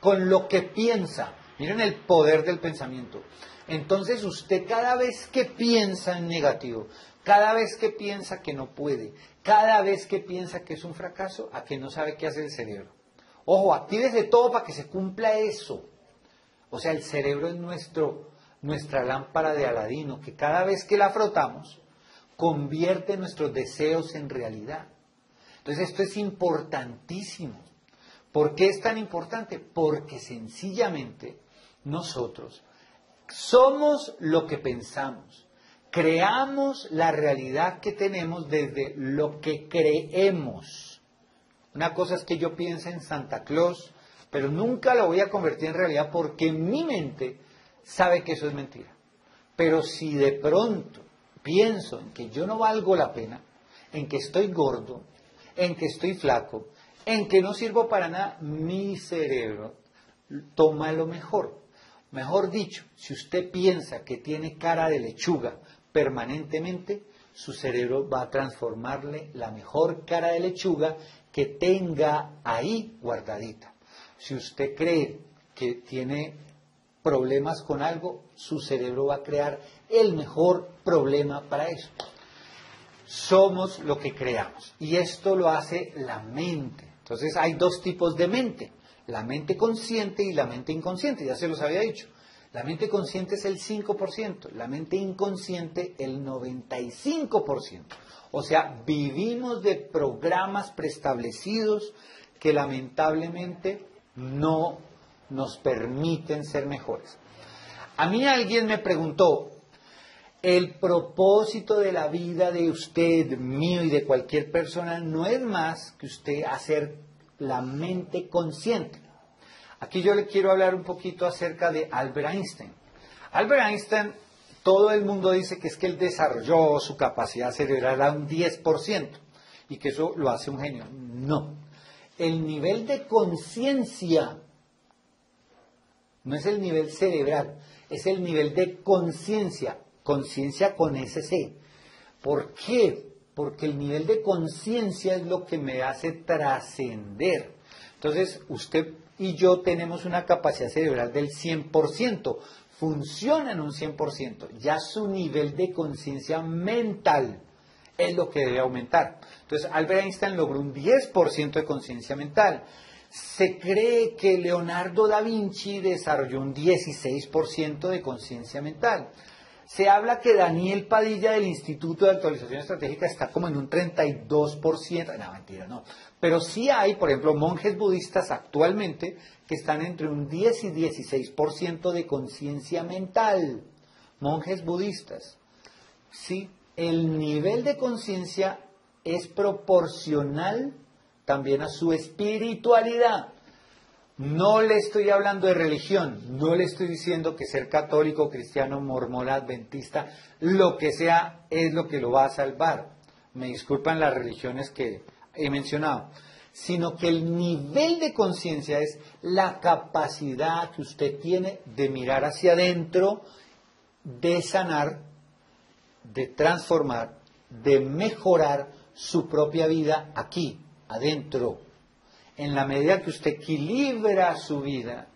con lo que piensa. Miren el poder del pensamiento. Entonces usted cada vez que piensa en negativo, cada vez que piensa que no puede, cada vez que piensa que es un fracaso, ¿a que no sabe qué hace el cerebro? Ojo, actívese todo para que se cumpla eso. O sea, el cerebro es nuestra lámpara de Aladino, que cada vez que la frotamos, convierte nuestros deseos en realidad. Entonces esto es importantísimo. ¿Por qué es tan importante? Porque sencillamente nosotros somos lo que pensamos. Creamos la realidad que tenemos desde lo que creemos. Una cosa es que yo piense en Santa Claus, pero nunca lo voy a convertir en realidad porque mi mente sabe que eso es mentira. Pero si de pronto pienso en que yo no valgo la pena, en que estoy gordo, en que estoy flaco, en que no sirvo para nada, mi cerebro toma lo mejor. Mejor dicho, si usted piensa que tiene cara de lechuga permanentemente, su cerebro va a transformarle la mejor cara de lechuga que tenga ahí guardadita. Si usted cree que tiene problemas con algo, su cerebro va a crear el mejor problema para eso. Somos lo que creamos y esto lo hace la mente. Entonces hay dos tipos de mente, la mente consciente y la mente inconsciente, ya se los había dicho. La mente consciente es el 5%, la mente inconsciente el 95%. O sea, vivimos de programas preestablecidos que lamentablemente no nos permiten ser mejores. A mí alguien me preguntó, el propósito de la vida de usted, mío y de cualquier persona no es más que usted hacer la mente consciente. Aquí yo le quiero hablar un poquito acerca de Albert Einstein. Albert Einstein, todo el mundo dice que es que él desarrolló su capacidad cerebral a un 10% y que eso lo hace un genio. No. El nivel de conciencia no es el nivel cerebral, es el nivel de conciencia. Conciencia con SC. ¿Por qué? Porque el nivel de conciencia es lo que me hace trascender. Entonces, usted y yo tenemos una capacidad cerebral del 100%, funciona en un 100%. Ya su nivel de conciencia mental es lo que debe aumentar. Entonces, Albert Einstein logró un 10% de conciencia mental. Se cree que Leonardo da Vinci desarrolló un 16% de conciencia mental. Se habla que Daniel Padilla del Instituto de Actualización Estratégica está como en un 32%. No, mentira, no. Pero sí hay, por ejemplo, monjes budistas actualmente que están entre un 10 y 16% de conciencia mental. Monjes budistas. Sí, el nivel de conciencia es proporcional también a su espiritualidad. No le estoy hablando de religión, no le estoy diciendo que ser católico, cristiano, mormón, adventista, lo que sea es lo que lo va a salvar. Me disculpan las religiones que he mencionado, sino que el nivel de conciencia es la capacidad que usted tiene de mirar hacia adentro, de sanar, de transformar, de mejorar su propia vida aquí, adentro. En la medida que usted equilibra su vida,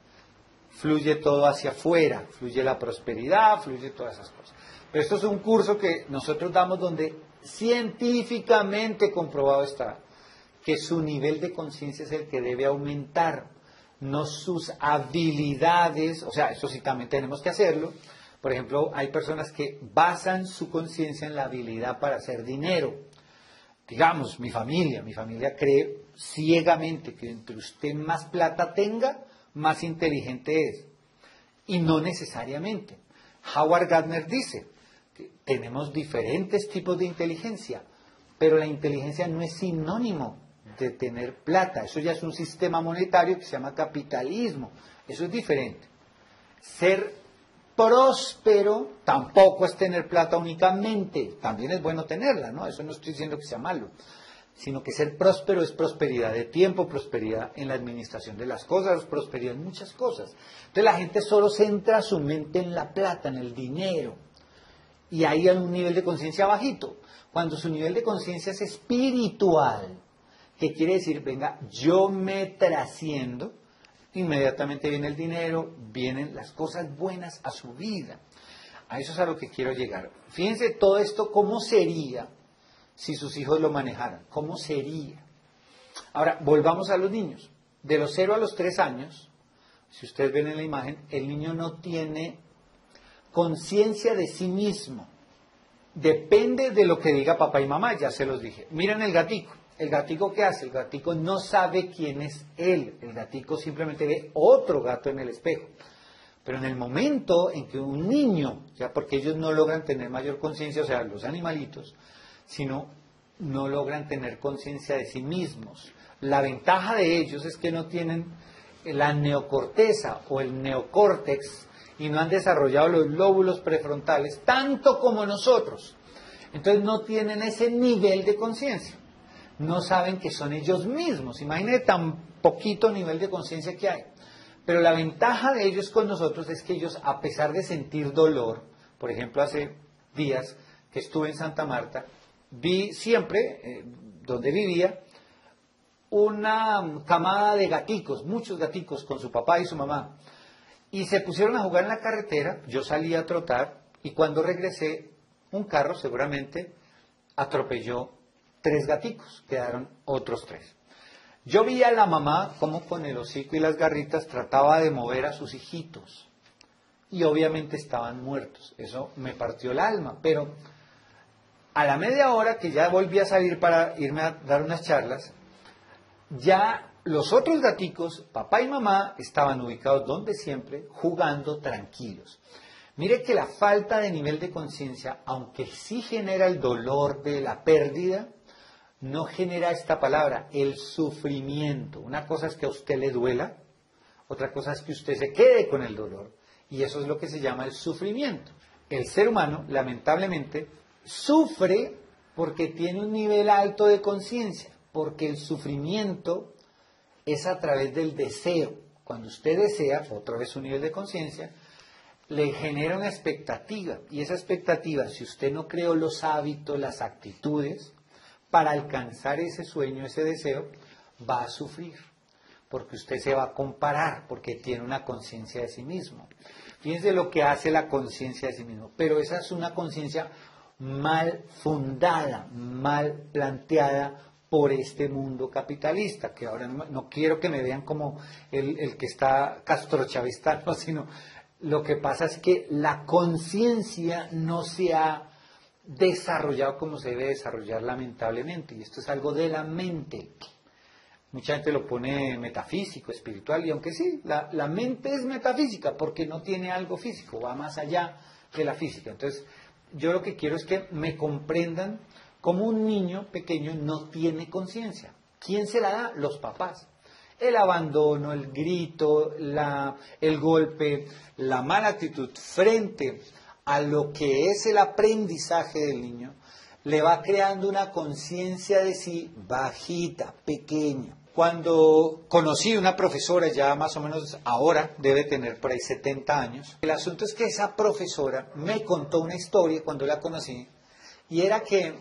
fluye todo hacia afuera, fluye la prosperidad, fluye todas esas cosas. Pero esto es un curso que nosotros damos donde científicamente comprobado está que su nivel de conciencia es el que debe aumentar, no sus habilidades, o sea, eso sí también tenemos que hacerlo. Por ejemplo, hay personas que basan su conciencia en la habilidad para hacer dinero. Digamos, mi familia cree ciegamente que entre usted más plata tenga, más inteligente es. Y no necesariamente. Howard Gardner dice que tenemos diferentes tipos de inteligencia, pero la inteligencia no es sinónimo de tener plata. Eso ya es un sistema monetario que se llama capitalismo. Eso es diferente. Ser próspero tampoco es tener plata únicamente, también es bueno tenerla, ¿no? Eso no estoy diciendo que sea malo, sino que ser próspero es prosperidad de tiempo, prosperidad en la administración de las cosas, prosperidad en muchas cosas. Entonces la gente solo centra su mente en la plata, en el dinero, y ahí hay un nivel de conciencia bajito. Cuando su nivel de conciencia es espiritual, ¿qué quiere decir? Venga, yo me trasciendo, inmediatamente viene el dinero, vienen las cosas buenas a su vida. A eso es a lo que quiero llegar. Fíjense todo esto, ¿cómo sería si sus hijos lo manejaran? ¿Cómo sería? Ahora, volvamos a los niños. De los 0 a los 3 años, si ustedes ven en la imagen, el niño no tiene conciencia de sí mismo. Depende de lo que diga papá y mamá, ya se los dije. Miren el gatico. ¿El gatico qué hace? El gatico no sabe quién es él. El gatico simplemente ve otro gato en el espejo. Pero en el momento en que un niño, ya porque ellos no logran tener mayor conciencia, o sea, los animalitos, sino no logran tener conciencia de sí mismos. La ventaja de ellos es que no tienen la neocorteza o el neocórtex y no han desarrollado los lóbulos prefrontales tanto como nosotros. Entonces no tienen ese nivel de conciencia. No saben que son ellos mismos. Imagínense tan poquito nivel de conciencia que hay. Pero la ventaja de ellos con nosotros es que ellos, a pesar de sentir dolor, por ejemplo, hace días que estuve en Santa Marta, vi siempre, donde vivía, una camada de gaticos, muchos gaticos con su papá y su mamá. Y se pusieron a jugar en la carretera, yo salí a trotar y cuando regresé, un carro seguramente atropelló 3 gaticos, quedaron otros 3. Yo vi a la mamá como con el hocico y las garritas trataba de mover a sus hijitos y obviamente estaban muertos. Eso me partió el alma, pero a la media hora que ya volví a salir para irme a dar unas charlas, ya los otros gaticos, papá y mamá, estaban ubicados donde siempre, jugando tranquilos. Mire que la falta de nivel de conciencia, aunque sí genera el dolor de la pérdida, no genera esta palabra, el sufrimiento. Una cosa es que a usted le duela, otra cosa es que usted se quede con el dolor. Y eso es lo que se llama el sufrimiento. El ser humano, lamentablemente, sufre porque tiene un nivel alto de conciencia, porque el sufrimiento es a través del deseo. Cuando usted desea, otra vez su nivel de conciencia, le genera una expectativa. Y esa expectativa, si usted no creó los hábitos, las actitudes, para alcanzar ese sueño, ese deseo, va a sufrir, porque usted se va a comparar, porque tiene una conciencia de sí mismo. Fíjense lo que hace la conciencia de sí mismo, pero esa es una conciencia mal fundada, mal planteada por este mundo capitalista, que ahora no quiero que me vean como el que está castrochavista, no, sino lo que pasa es que la conciencia no se ha desarrollado como se debe desarrollar lamentablemente, y esto es algo de la mente. Mucha gente lo pone metafísico, espiritual, y aunque sí, la mente es metafísica porque no tiene algo físico, va más allá de la física. Entonces, yo lo que quiero es que me comprendan cómo un niño pequeño no tiene conciencia. ¿Quién se la da? Los papás. El abandono, el grito, el golpe, la mala actitud frente a lo que es el aprendizaje del niño, le va creando una conciencia de sí bajita, pequeña. Cuando conocí una profesora, ya más o menos ahora debe tener por ahí 70 años, el asunto es que esa profesora me contó una historia cuando la conocí, y era que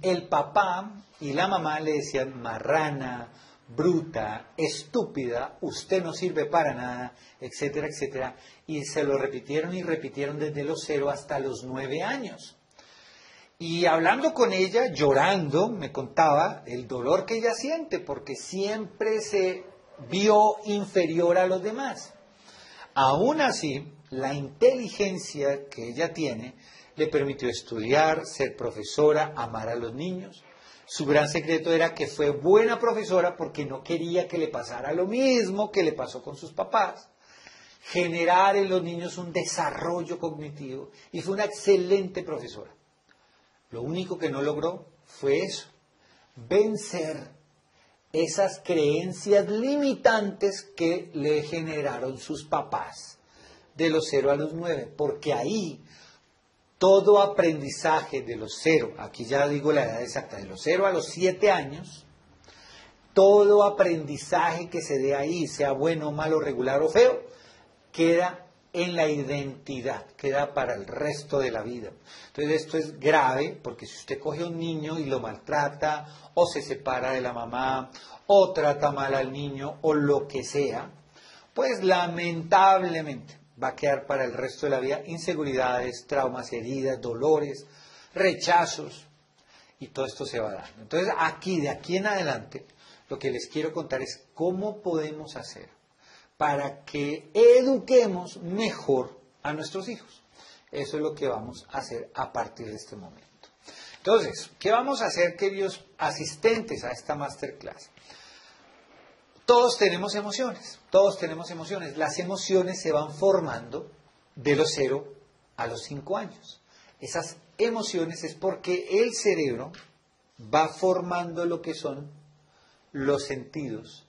el papá y la mamá le decían marrana, bruta, estúpida, usted no sirve para nada, etcétera, etcétera, y se lo repitieron y repitieron desde los 0 hasta los 9 años. Y hablando con ella, llorando, me contaba el dolor que ella siente, porque siempre se vio inferior a los demás. Aún así, la inteligencia que ella tiene le permitió estudiar, ser profesora, amar a los niños. Su gran secreto era que fue buena profesora porque no quería que le pasara lo mismo que le pasó con sus papás. Generar en los niños un desarrollo cognitivo, y fue una excelente profesora. Lo único que no logró fue eso, vencer esas creencias limitantes que le generaron sus papás de los 0 a los 9, porque ahí todo aprendizaje de los 0, aquí ya digo la edad exacta, de los 0 a los 7 años, todo aprendizaje que se dé ahí, sea bueno, malo, regular o feo, queda en la identidad, queda para el resto de la vida. Entonces esto es grave, porque si usted coge a un niño y lo maltrata, o se separa de la mamá, o trata mal al niño, o lo que sea, pues lamentablemente va a quedar para el resto de la vida inseguridades, traumas, heridas, dolores, rechazos, y todo esto se va dando. Entonces de aquí en adelante, lo que les quiero contar es cómo podemos hacer para que eduquemos mejor a nuestros hijos. Eso es lo que vamos a hacer a partir de este momento. Entonces, ¿qué vamos a hacer, queridos asistentes a esta masterclass? Todos tenemos emociones, todos tenemos emociones. Las emociones se van formando de los 0 a los 5 años. Esas emociones es porque el cerebro va formando lo que son los sentidos,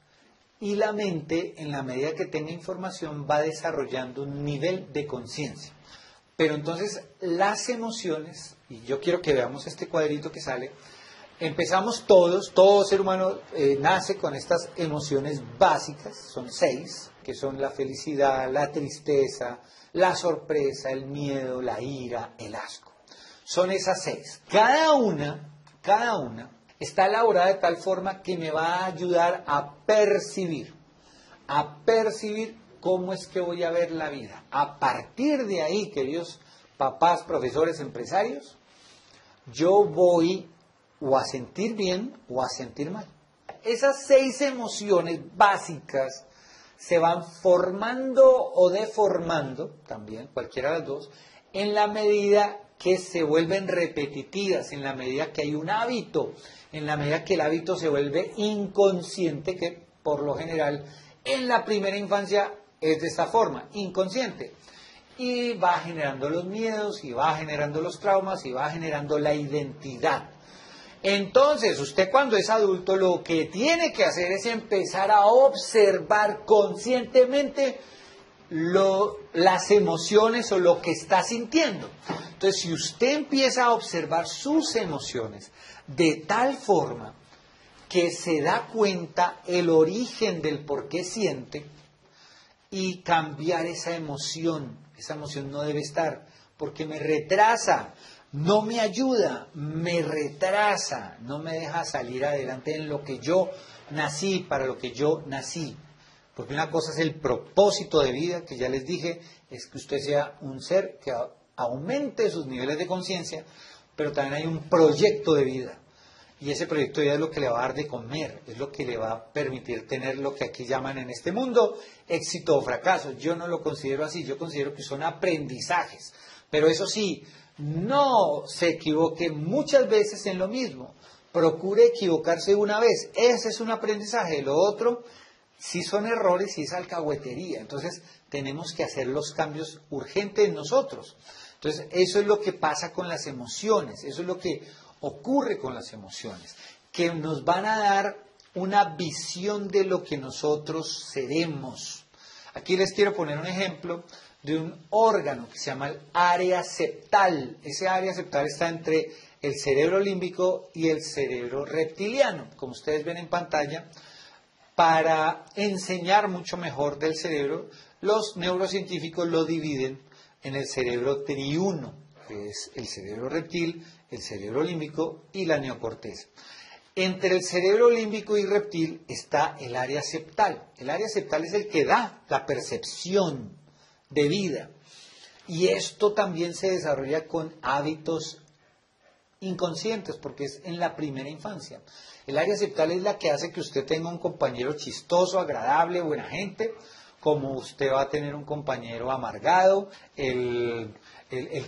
y la mente, en la medida que tenga información, va desarrollando un nivel de conciencia. Pero entonces las emociones, y yo quiero que veamos este cuadrito que sale, empezamos todo ser humano nace con estas emociones básicas, son 6, que son la felicidad, la tristeza, la sorpresa, el miedo, la ira, el asco. Son esas 6. Cada una está elaborada de tal forma que me va a ayudar a percibir cómo es que voy a ver la vida. A partir de ahí, queridos papás, profesores, empresarios, yo voy o a sentir bien o a sentir mal. Esas 6 emociones básicas se van formando o deformando, también, cualquiera de las dos, en la medida que se vuelven repetitivas, en la medida que hay un hábito, en la medida que el hábito se vuelve inconsciente, que por lo general en la primera infancia es de esta forma, inconsciente, y va generando los miedos, y va generando los traumas, y va generando la identidad. Entonces, usted cuando es adulto lo que tiene que hacer es empezar a observar conscientemente las emociones o lo que está sintiendo. Entonces, si usted empieza a observar sus emociones de tal forma que se da cuenta el origen del por qué siente, y cambiar esa emoción no debe estar, porque me retrasa, no me ayuda, me retrasa, no me deja salir adelante en lo que yo nací, para lo que yo nací. Porque una cosa es el propósito de vida, que ya les dije, es que usted sea un ser que aumente sus niveles de conciencia, pero también hay un proyecto de vida. Y ese proyecto de vida es lo que le va a dar de comer, es lo que le va a permitir tener lo que aquí llaman en este mundo éxito o fracaso. Yo no lo considero así, yo considero que son aprendizajes. Pero eso sí, no se equivoque muchas veces en lo mismo. Procure equivocarse una vez. Ese es un aprendizaje. Lo otro, sí son errores y es alcahuetería. Entonces, tenemos que hacer los cambios urgentes en nosotros. Entonces, eso es lo que pasa con las emociones. Eso es lo que ocurre con las emociones. Que nos van a dar una visión de lo que nosotros seremos. Aquí les quiero poner un ejemplo de un órgano que se llama el área septal. Ese área septal está entre el cerebro límbico y el cerebro reptiliano, como ustedes ven en pantalla. Para enseñar mucho mejor del cerebro, los neurocientíficos lo dividen en el cerebro triuno, que es el cerebro reptil, el cerebro límbico y la neocorteza. Entre el cerebro límbico y reptil está el área septal. El área septal es el que da la percepción de vida. Y esto también se desarrolla con hábitos inconscientes, porque es en la primera infancia. El área septal es la que hace que usted tenga un compañero chistoso, agradable, buena gente, como usted va a tener un compañero amargado, el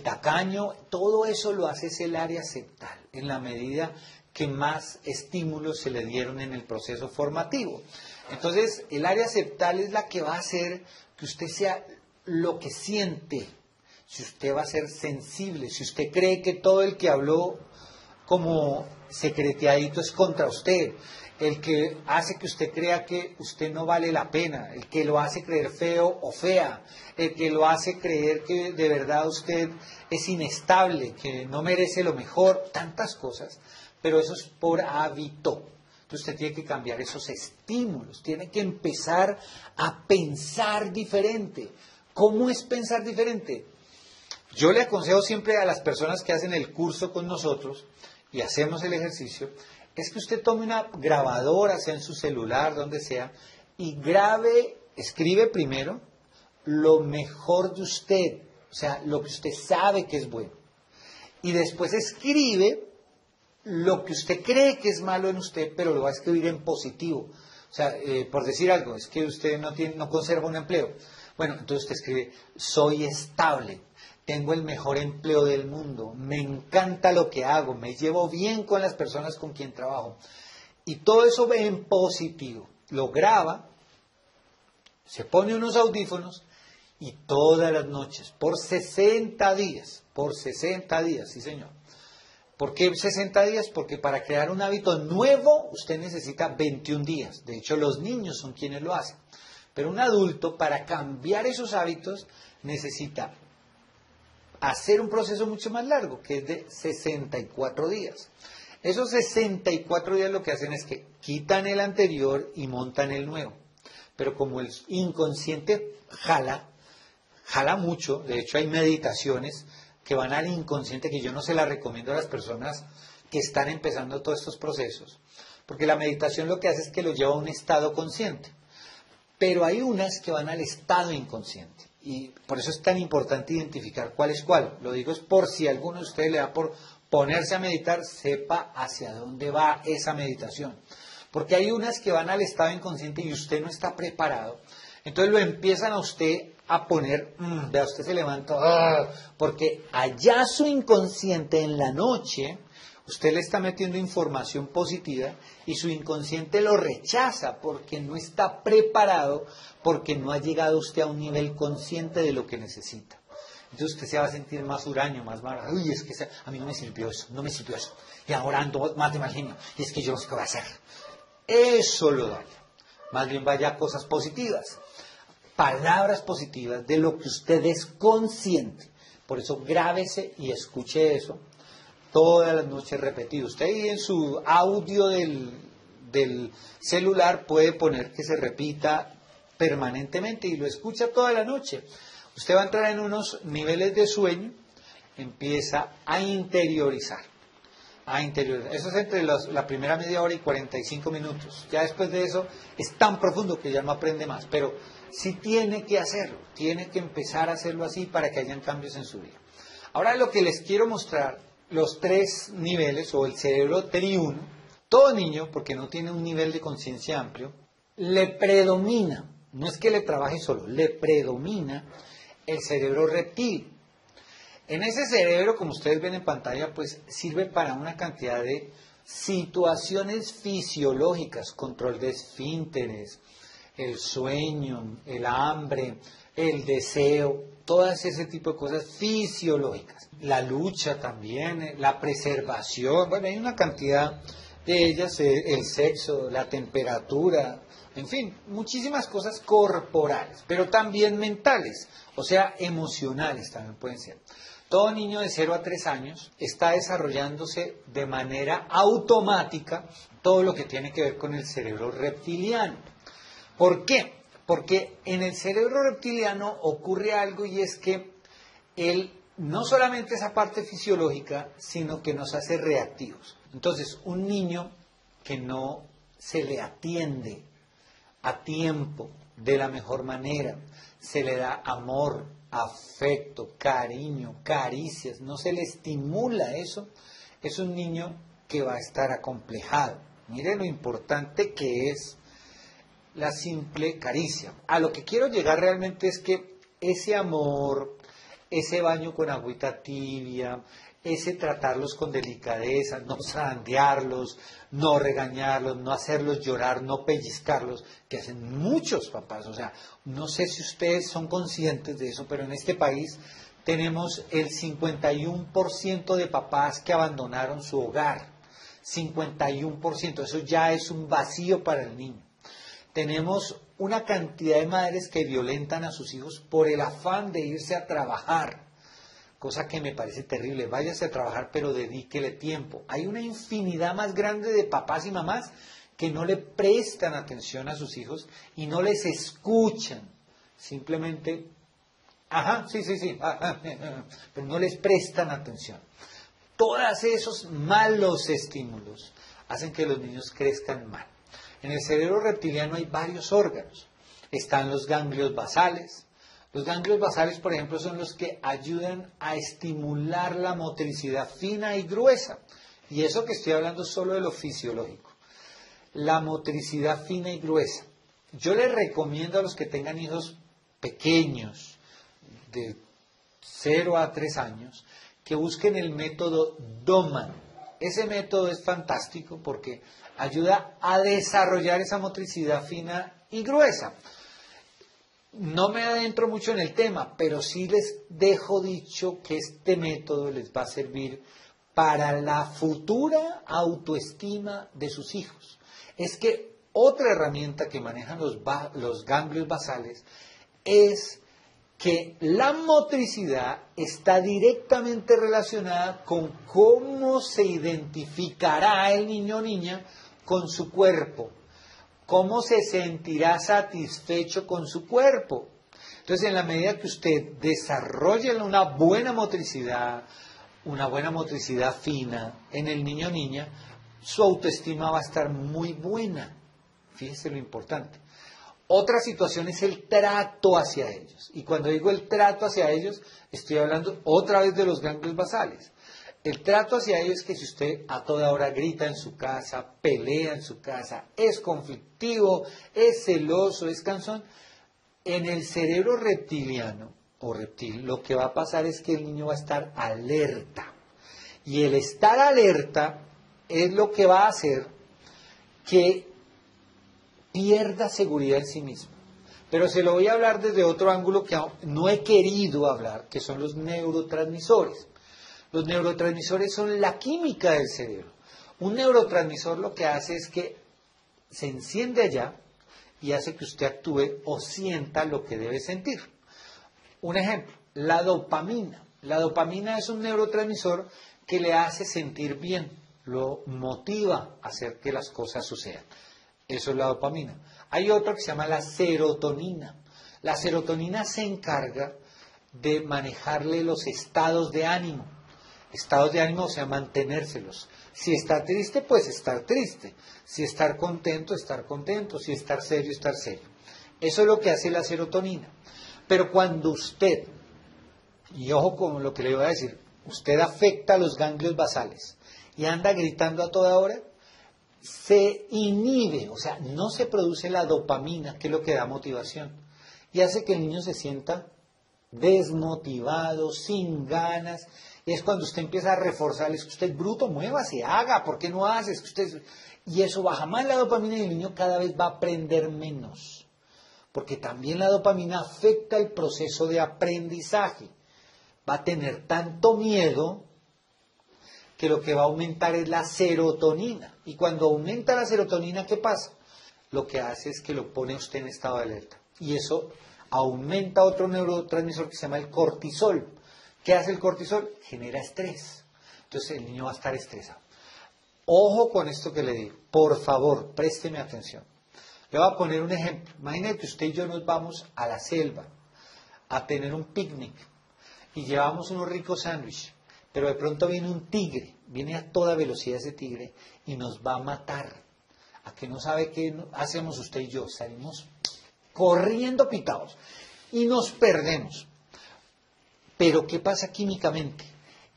tacaño. Todo eso lo hace es el área septal, en la medida que más estímulos se le dieron en el proceso formativo. Entonces, el área septal es la que va a hacer que usted sea lo que siente, si usted va a ser sensible, si usted cree que todo el que habló como secreteadito es contra usted, el que hace que usted crea que usted no vale la pena, el que lo hace creer feo o fea, el que lo hace creer que de verdad usted es inestable, que no merece lo mejor, tantas cosas, pero eso es por hábito. Entonces usted tiene que cambiar esos estímulos, tiene que empezar a pensar diferente. ¿Cómo es pensar diferente? Yo le aconsejo siempre a las personas que hacen el curso con nosotros y hacemos el ejercicio, es que usted tome una grabadora, sea en su celular, donde sea, y escribe primero lo mejor de usted, o sea, lo que usted sabe que es bueno. Y después escribe lo que usted cree que es malo en usted, pero lo va a escribir en positivo. O sea, por decir algo, es que usted no conserva un empleo. Bueno, entonces usted escribe, soy estable, tengo el mejor empleo del mundo, me encanta lo que hago, me llevo bien con las personas con quien trabajo. Y todo eso ve en positivo. Lo graba, se pone unos audífonos y todas las noches, por 60 días, sí señor. ¿Por qué 60 días? Porque para crear un hábito nuevo usted necesita 21 días. De hecho, los niños son quienes lo hacen. Pero un adulto, para cambiar esos hábitos, necesita hacer un proceso mucho más largo, que es de 64 días. Esos 64 días lo que hacen es que quitan el anterior y montan el nuevo. Pero como el inconsciente jala mucho, de hecho hay meditaciones que van al inconsciente que yo no se las recomiendo a las personas que están empezando todos estos procesos, porque la meditación lo que hace es que lo lleva a un estado consciente, pero hay unas que van al estado inconsciente y por eso es tan importante identificar cuál es cuál. Lo digo es por si a alguno de ustedes le da por ponerse a meditar, sepa hacia dónde va esa meditación, porque hay unas que van al estado inconsciente y usted no está preparado, entonces lo empiezan a usted a poner, vea, usted se levanta, porque allá su inconsciente en la noche, usted le está metiendo información positiva y su inconsciente lo rechaza porque no está preparado, porque no ha llegado usted a un nivel consciente de lo que necesita. Entonces usted se va a sentir más huraño, más malo. Uy, es que a mí no me sirvió eso, Y ahora ando más de mal genio, y es que yo no sé qué voy a hacer. Eso lo daña. Más bien vaya a cosas positivas. Palabras positivas de lo que usted es consciente. Por eso grábese y escuche eso todas las noches repetido. Usted ahí en su audio del celular puede poner que se repita permanentemente y lo escucha toda la noche. Usted va a entrar en unos niveles de sueño, empieza a interiorizar. Eso es entre la primera media hora y 45 minutos. Ya después de eso es tan profundo que ya no aprende más, pero sí tiene que hacerlo, tiene que empezar a hacerlo así para que hayan cambios en su vida. Ahora lo que les quiero mostrar, los tres niveles o el cerebro triuno, todo niño, porque no tiene un nivel de conciencia amplio, le predomina, no es que le trabaje solo, le predomina el cerebro reptil. En ese cerebro, como ustedes ven en pantalla, pues sirve para una cantidad de situaciones fisiológicas, control de esfínteres, el sueño, el hambre, el deseo, todas ese tipo de cosas fisiológicas. La lucha también, la preservación, bueno, hay una cantidad de ellas, el sexo, la temperatura, en fin, muchísimas cosas corporales, pero también mentales, o sea, emocionales también pueden ser. Todo niño de 0 a 3 años está desarrollándose de manera automática todo lo que tiene que ver con el cerebro reptiliano. ¿Por qué? Porque en el cerebro reptiliano ocurre algo y es que él no solamente esa parte fisiológica, sino que nos hace reactivos. Entonces, un niño que no se le atiende a tiempo, de la mejor manera, se le da amor, afecto, cariño, caricias, no se le estimula eso, es un niño que va a estar acomplejado. Mire lo importante que es la simple caricia. A lo que quiero llegar realmente es que ese amor, ese baño con agüita tibia, ese tratarlos con delicadeza, no zarandearlos, no regañarlos, no hacerlos llorar, no pellizcarlos, que hacen muchos papás. O sea, no sé si ustedes son conscientes de eso, pero en este país tenemos el 51% de papás que abandonaron su hogar. 51%, eso ya es un vacío para el niño. Tenemos una cantidad de madres que violentan a sus hijos por el afán de irse a trabajar, cosa que me parece terrible. Váyase a trabajar, pero dedíquele tiempo. Hay una infinidad más grande de papás y mamás que no le prestan atención a sus hijos y no les escuchan. Simplemente, ajá, sí, pero no les prestan atención. Todos esos malos estímulos hacen que los niños crezcan mal. En el cerebro reptiliano hay varios órganos. Están los ganglios basales. Los ganglios basales, por ejemplo, son los que ayudan a estimular la motricidad fina y gruesa. Y eso que estoy hablando solo de lo fisiológico. La motricidad fina y gruesa. Yo les recomiendo a los que tengan hijos pequeños, de 0 a 3 años, que busquen el método Doman. Ese método es fantástico porque ayuda a desarrollar esa motricidad fina y gruesa. No me adentro mucho en el tema, pero sí les dejo dicho que este método les va a servir para la futura autoestima de sus hijos. Es que otra herramienta que manejan los ganglios basales es que la motricidad está directamente relacionada con cómo se identificará el niño o niña con su cuerpo, cómo se sentirá satisfecho con su cuerpo. Entonces, en la medida que usted desarrolle una buena motricidad fina en el niño o niña, su autoestima va a estar muy buena. Fíjese lo importante. Otra situación es el trato hacia ellos. Y cuando digo el trato hacia ellos, estoy hablando otra vez de los ganglios basales. El trato hacia ellos es que si usted a toda hora grita en su casa, pelea en su casa, es conflictivo, es celoso, es cansón, en el cerebro reptiliano o reptil lo que va a pasar es que el niño va a estar alerta. Y el estar alerta es lo que va a hacer que pierda seguridad en sí mismo. Pero se lo voy a hablar desde otro ángulo que no he querido hablar, que son los neurotransmisores. Los neurotransmisores son la química del cerebro. Un neurotransmisor lo que hace es que se enciende allá y hace que usted actúe o sienta lo que debe sentir. Un ejemplo, la dopamina. La dopamina es un neurotransmisor que le hace sentir bien, lo motiva a hacer que las cosas sucedan. Eso es la dopamina. Hay otro que se llama la serotonina. La serotonina se encarga de manejarle los estados de ánimo. Estados de ánimo, o sea, mantenérselos. Si está triste, pues estar triste. Si estar contento, estar contento. Si estar serio, estar serio. Eso es lo que hace la serotonina. Pero cuando usted, y ojo con lo que le voy a decir, usted afecta los ganglios basales y anda gritando a toda hora, se inhibe, o sea, no se produce la dopamina, que es lo que da motivación, y hace que el niño se sienta desmotivado, sin ganas, y es cuando usted empieza a reforzarle, es que usted es bruto, muévase, haga, ¿por qué no hace? Es que usted... Y eso baja más la dopamina y el niño cada vez va a aprender menos, porque también la dopamina afecta el proceso de aprendizaje, va a tener tanto miedo que lo que va a aumentar es la serotonina. Y cuando aumenta la serotonina, ¿qué pasa? Lo que hace es que lo pone a usted en estado de alerta. Y eso aumenta otro neurotransmisor que se llama el cortisol. ¿Qué hace el cortisol? Genera estrés. Entonces el niño va a estar estresado. Ojo con esto que le digo. Por favor, présteme atención. Le voy a poner un ejemplo. Imagínate que usted y yo nos vamos a la selva a tener un picnic y llevamos unos ricos sándwiches. Pero de pronto viene un tigre, viene a toda velocidad ese tigre y nos va a matar. ¿A que no sabe qué hacemos usted y yo? Salimos corriendo pitados y nos perdemos. Pero ¿qué pasa químicamente?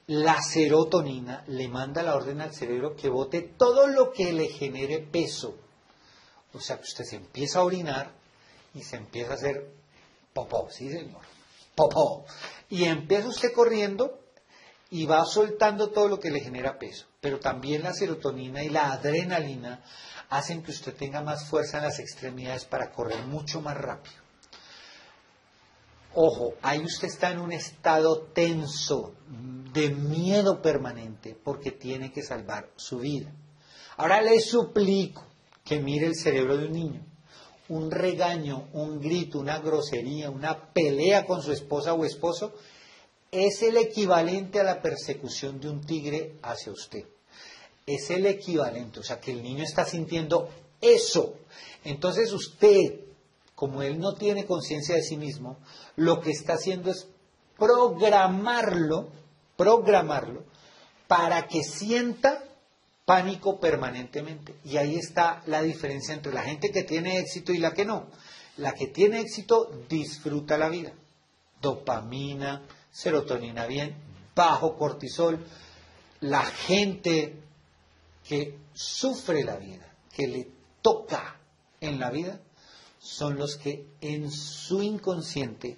La serotonina le manda la orden al cerebro que bote todo lo que le genere peso. O sea que usted se empieza a orinar y se empieza a hacer popó, ¿sí señor? Popó. Y empieza usted corriendo y va soltando todo lo que le genera peso. Pero también la serotonina y la adrenalina hacen que usted tenga más fuerza en las extremidades para correr mucho más rápido. Ojo, ahí usted está en un estado tenso, de miedo permanente, porque tiene que salvar su vida. Ahora le suplico que mire el cerebro de un niño. Un regaño, un grito, una grosería, una pelea con su esposa o esposo es el equivalente a la persecución de un tigre hacia usted. Es el equivalente, o sea que el niño está sintiendo eso. Entonces usted, como él no tiene conciencia de sí mismo, lo que está haciendo es programarlo para que sienta pánico permanentemente. Y ahí está la diferencia entre la gente que tiene éxito y la que no. La que tiene éxito disfruta la vida. Dopamina, serotonina bien, bajo cortisol. La gente que sufre la vida, que le toca en la vida, son los que en su inconsciente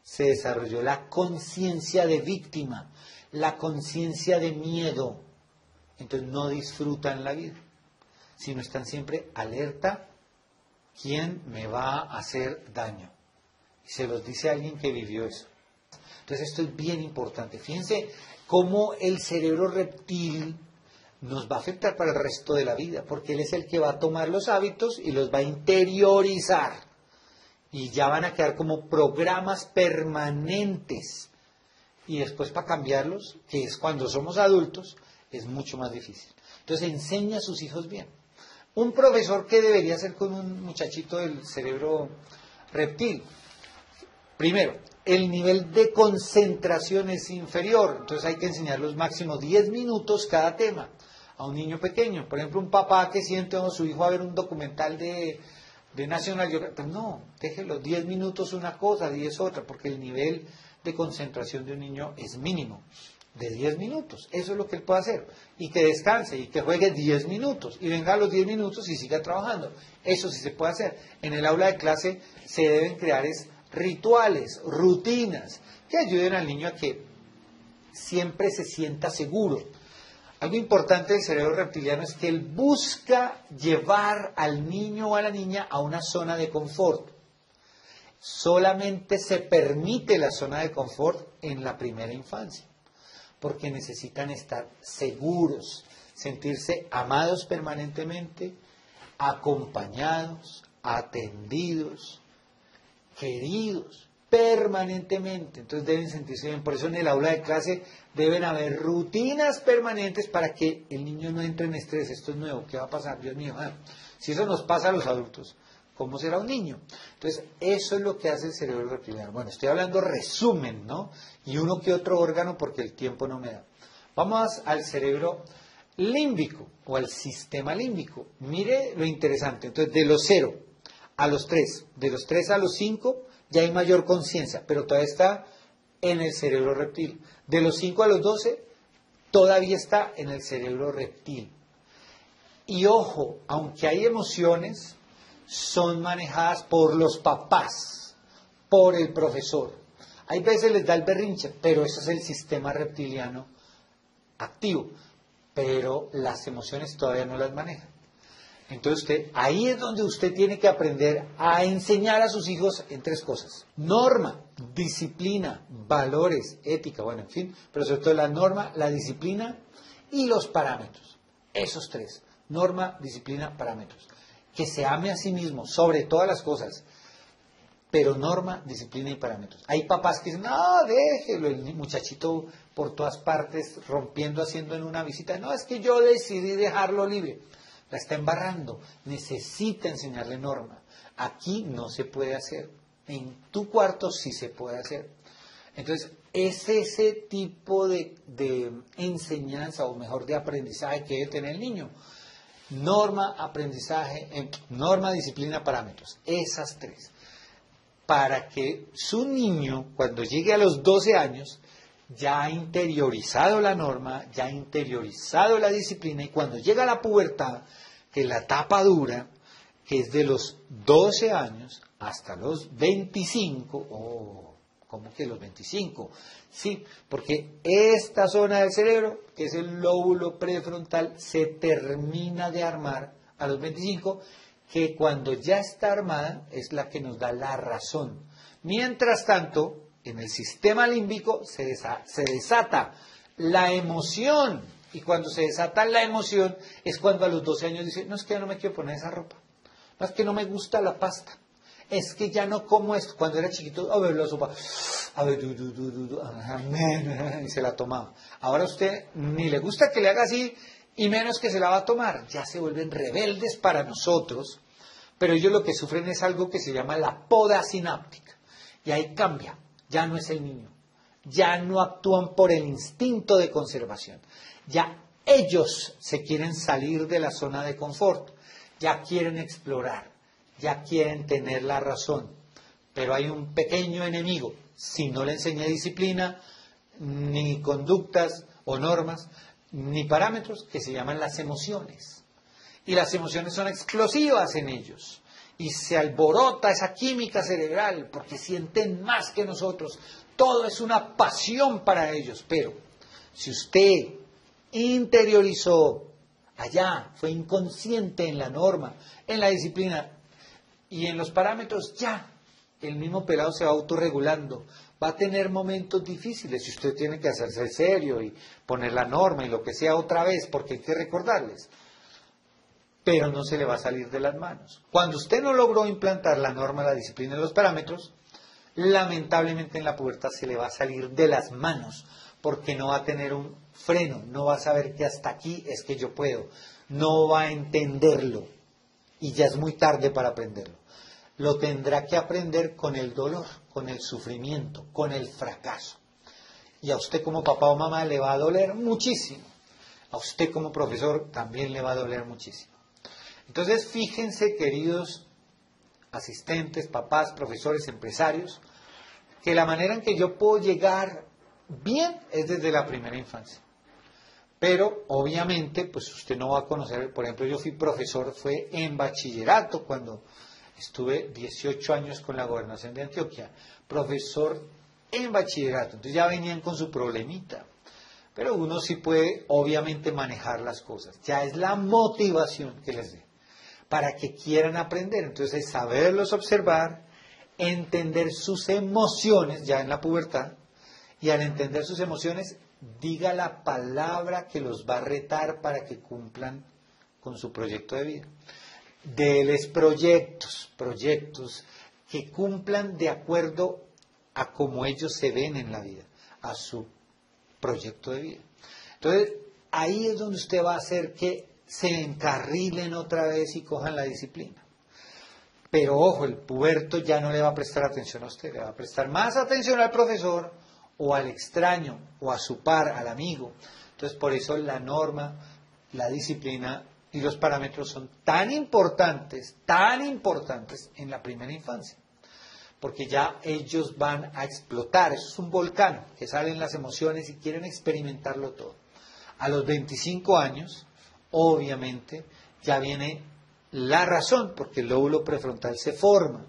se desarrolló la conciencia de víctima, la conciencia de miedo. Entonces no disfrutan la vida, sino están siempre alerta, ¿quién me va a hacer daño? Y se los dice alguien que vivió eso. Entonces esto es bien importante. Fíjense cómo el cerebro reptil nos va a afectar para el resto de la vida, porque él es el que va a tomar los hábitos y los va a interiorizar. Y ya van a quedar como programas permanentes. Y después para cambiarlos, que es cuando somos adultos, es mucho más difícil. Entonces enseña a sus hijos bien. Un profesor, ¿qué debería hacer con un muchachito del cerebro reptil? Primero, el nivel de concentración es inferior, entonces hay que enseñarlos máximo 10 minutos cada tema a un niño pequeño. Por ejemplo, un papá que siente a su hijo a ver un documental de National Geographic, pues no, déjelo 10 minutos una cosa, 10 otra, porque el nivel de concentración de un niño es mínimo, de 10 minutos. Eso es lo que él puede hacer. Y que descanse y que juegue 10 minutos y venga a los 10 minutos y siga trabajando. Eso sí se puede hacer. En el aula de clase se deben crear rituales, rutinas, que ayuden al niño a que siempre se sienta seguro. Algo importante del cerebro reptiliano es que él busca llevar al niño o a la niña a una zona de confort. Solamente se permite la zona de confort en la primera infancia, porque necesitan estar seguros, sentirse amados permanentemente, acompañados, atendidos, queridos permanentemente. Entonces deben sentirse bien. Por eso en el aula de clase deben haber rutinas permanentes para que el niño no entre en estrés. Esto es nuevo, ¿qué va a pasar? Dios mío, si eso nos pasa a los adultos, ¿cómo será un niño? Entonces eso es lo que hace el cerebro reptiliano. Bueno, estoy hablando resumen, ¿no? Y uno que otro órgano porque el tiempo no me da. Vamos al cerebro límbico o al sistema límbico. Mire lo interesante. Entonces de los 0 a los 3, de los 3 a los 5 ya hay mayor conciencia, pero todavía está en el cerebro reptil. De los 5 a los 12, todavía está en el cerebro reptil. Y ojo, aunque hay emociones, son manejadas por los papás, por el profesor. Hay veces les da el berrinche, pero eso es el sistema reptiliano activo. Pero las emociones todavía no las maneja. Entonces ahí es donde usted tiene que aprender a enseñar a sus hijos en 3 cosas. Norma, disciplina, valores, ética, bueno, en fin, pero sobre todo la norma, la disciplina y los parámetros. Esos 3, norma, disciplina, parámetros. Que se ame a sí mismo sobre todas las cosas, pero norma, disciplina y parámetros. Hay papás que dicen, no, déjelo, el muchachito por todas partes rompiendo, haciendo en una visita. No, es que yo decidí dejarlo libre. La está embarrando, necesita enseñarle norma. Aquí no se puede hacer, en tu cuarto sí se puede hacer. Entonces, es ese tipo de enseñanza, o mejor, de aprendizaje que debe tener el niño. Norma, aprendizaje, norma, disciplina, parámetros. Esas 3. Para que su niño, cuando llegue a los 12 años, ya ha interiorizado la norma, ya ha interiorizado la disciplina, y cuando llega a la pubertad, que es la etapa dura, que es de los 12 años hasta los 25, ¿cómo que los 25? Sí, porque esta zona del cerebro, que es el lóbulo prefrontal, se termina de armar a los 25, que cuando ya está armada es la que nos da la razón. Mientras tanto, en el sistema límbico se desata la emoción, y cuando se desata la emoción es cuando a los 12 años dice, no, es que ya no me quiero poner esa ropa, no, es que no me gusta la pasta, es que ya no como esto. Cuando era chiquito, a ver la sopa, a ver, y se la tomaba. Ahora a usted ni le gusta que le haga así, y menos que se la va a tomar. Ya se vuelven rebeldes para nosotros, pero ellos lo que sufren es algo que se llama la poda sináptica, y ahí cambia. Ya no es el niño, ya no actúan por el instinto de conservación, ya ellos se quieren salir de la zona de confort, ya quieren explorar, ya quieren tener la razón, pero hay un pequeño enemigo. Si no le enseña disciplina, ni conductas o normas, ni parámetros, que se llaman las emociones, y las emociones son explosivas en ellos. Y se alborota esa química cerebral porque sienten más que nosotros. Todo es una pasión para ellos. Pero si usted interiorizó allá, fue inconsciente en la norma, en la disciplina y en los parámetros, ya, el mismo pelado se va autorregulando. Va a tener momentos difíciles y usted tiene que hacerse serio y poner la norma y lo que sea otra vez, porque hay que recordarles. Pero no se le va a salir de las manos. Cuando usted no logró implantar la norma, la disciplina y los parámetros, lamentablemente en la pubertad se le va a salir de las manos, porque no va a tener un freno, no va a saber que hasta aquí es que yo puedo, no va a entenderlo, y ya es muy tarde para aprenderlo. Lo tendrá que aprender con el dolor, con el sufrimiento, con el fracaso. Y a usted como papá o mamá le va a doler muchísimo. A usted como profesor también le va a doler muchísimo. Entonces, fíjense, queridos asistentes, papás, profesores, empresarios, que la manera en que yo puedo llegar bien es desde la primera infancia. Pero, obviamente, pues usted no va a conocer, por ejemplo, yo fui profesor, fue en bachillerato cuando estuve 18 años con la gobernación de Antioquia, profesor en bachillerato, entonces ya venían con su problemita. Pero uno sí puede, obviamente, manejar las cosas. Ya es la motivación que les dé para que quieran aprender. Entonces, saberlos observar, entender sus emociones ya en la pubertad, y al entender sus emociones, diga la palabra que los va a retar para que cumplan con su proyecto de vida. Deles proyectos que cumplan de acuerdo a cómo ellos se ven en la vida, a su proyecto de vida. Entonces, ahí es donde usted va a hacer que se encarrilen otra vez y cojan la disciplina. Pero ojo, el puberto ya no le va a prestar atención a usted, le va a prestar más atención al profesor o al extraño o a su par, al amigo. Entonces, por eso la norma, la disciplina y los parámetros son tan importantes en la primera infancia. porque ya ellos van a explotar. Eso es un volcán, que salen las emociones y quieren experimentarlo todo. A los 25 años, obviamente, ya viene la razón, porque el lóbulo prefrontal se forma.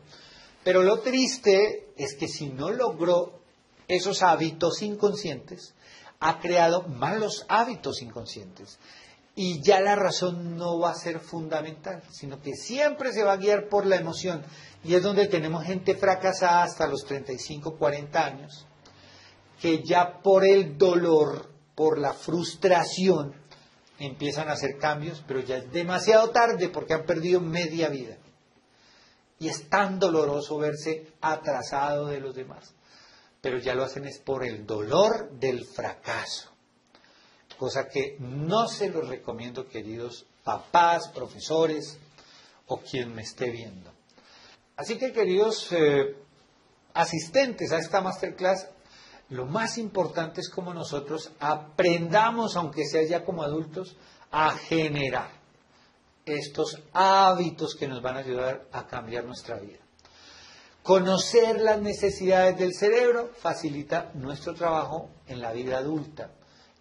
Pero lo triste es que si no logró esos hábitos inconscientes, ha creado malos hábitos inconscientes. Y ya la razón no va a ser fundamental, sino que siempre se va a guiar por la emoción. Y es donde tenemos gente fracasada hasta los 35, 40 años, que ya por el dolor, por la frustración, empiezan a hacer cambios, pero ya es demasiado tarde porque han perdido media vida. Y es tan doloroso verse atrasado de los demás. Pero ya lo hacen es por el dolor del fracaso. Cosa que no se los recomiendo, queridos papás, profesores o quien me esté viendo. Así que, queridos asistentes a esta masterclass, lo más importante es como nosotros aprendamos, aunque sea ya como adultos, a generar estos hábitos que nos van a ayudar a cambiar nuestra vida. Conocer las necesidades del cerebro facilita nuestro trabajo en la vida adulta,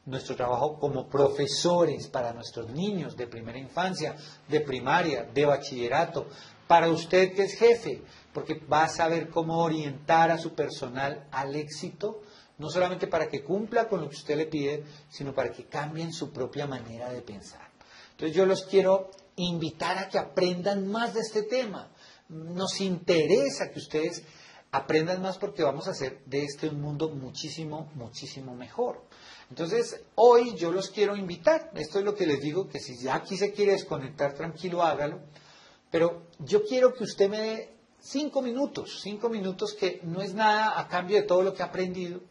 nuestro trabajo como profesores para nuestros niños de primera infancia, de primaria, de bachillerato, para usted que es jefe, porque va a saber cómo orientar a su personal al éxito, no solamente para que cumpla con lo que usted le pide, sino para que cambien su propia manera de pensar. Entonces yo los quiero invitar a que aprendan más de este tema. Nos interesa que ustedes aprendan más porque vamos a hacer de este un mundo muchísimo, muchísimo mejor. Entonces, hoy yo los quiero invitar. Esto es lo que les digo, que si ya aquí se quiere desconectar, tranquilo, hágalo. Pero yo quiero que usted me dé 5 minutos que no es nada a cambio de todo lo que ha aprendido.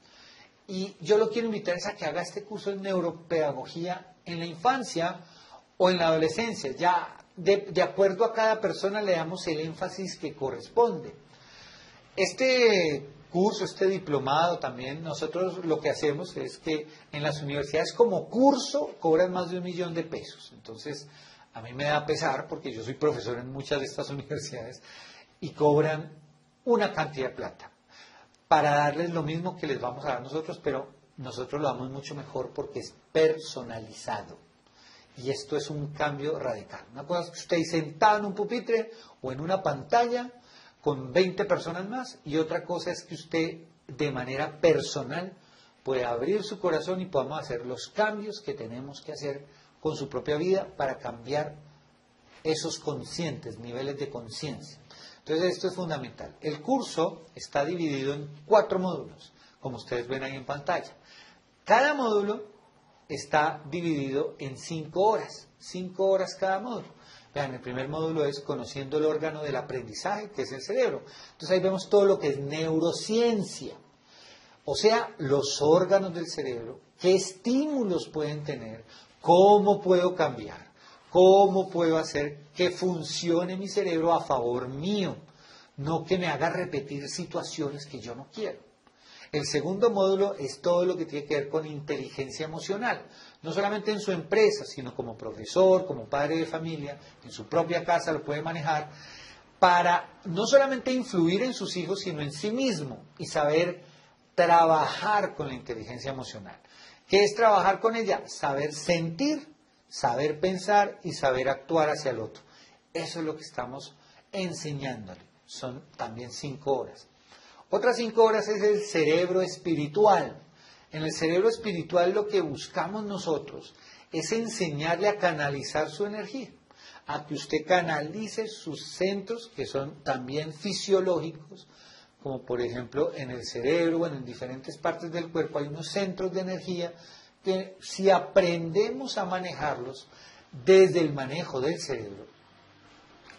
Y yo lo quiero invitar a que haga este curso de neuropedagogía en la infancia o en la adolescencia. Ya de acuerdo a cada persona le damos el énfasis que corresponde. Este curso, este diplomado también, nosotros lo que hacemos es que en las universidades como curso cobran más de 1 millón de pesos. Entonces, a mí me da pesar porque yo soy profesor en muchas de estas universidades y cobran una cantidad de plata para darles lo mismo que les vamos a dar nosotros, pero nosotros lo damos mucho mejor porque es personalizado. Y esto es un cambio radical. Una cosa es que usted esté sentado en un pupitre o en una pantalla con 20 personas más, y otra cosa es que usted de manera personal pueda abrir su corazón y podamos hacer los cambios que tenemos que hacer con su propia vida para cambiar esos conscientes, niveles de conciencia. Entonces esto es fundamental. El curso está dividido en 4 módulos, como ustedes ven ahí en pantalla. Cada módulo está dividido en 5 horas, 5 horas cada módulo. Vean, el primer módulo es conociendo el órgano del aprendizaje, que es el cerebro. Entonces ahí vemos todo lo que es neurociencia, o sea, los órganos del cerebro, qué estímulos pueden tener, cómo puedo cambiar, cómo puedo hacer que funcione mi cerebro a favor mío, no que me haga repetir situaciones que yo no quiero. El segundo módulo es todo lo que tiene que ver con inteligencia emocional, no solamente en su empresa, sino como profesor, como padre de familia, en su propia casa lo puede manejar, para no solamente influir en sus hijos, sino en sí mismo y saber trabajar con la inteligencia emocional. ¿Qué es trabajar con ella? Saber sentir, saber pensar y saber actuar hacia el otro. Eso es lo que estamos enseñándole. Son también 5 horas. Otras 5 horas es el cerebro espiritual. En el cerebro espiritual lo que buscamos nosotros es enseñarle a canalizar su energía, a que usted canalice sus centros, que son también fisiológicos, como por ejemplo en el cerebro o en diferentes partes del cuerpo hay unos centros de energía que si aprendemos a manejarlos desde el manejo del cerebro,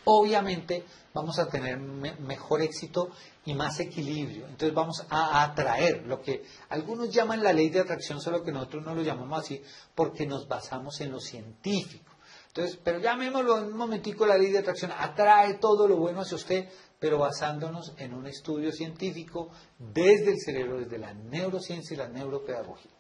obviamente vamos a tener mejor éxito y más equilibrio. Entonces vamos a atraer lo que algunos llaman la ley de atracción, solo que nosotros no lo llamamos así porque nos basamos en lo científico. Entonces, pero llamémoslo en un momentico la ley de atracción, atrae todo lo bueno hacia usted, pero basándonos en un estudio científico desde el cerebro, desde la neurociencia y la neuropedagogía.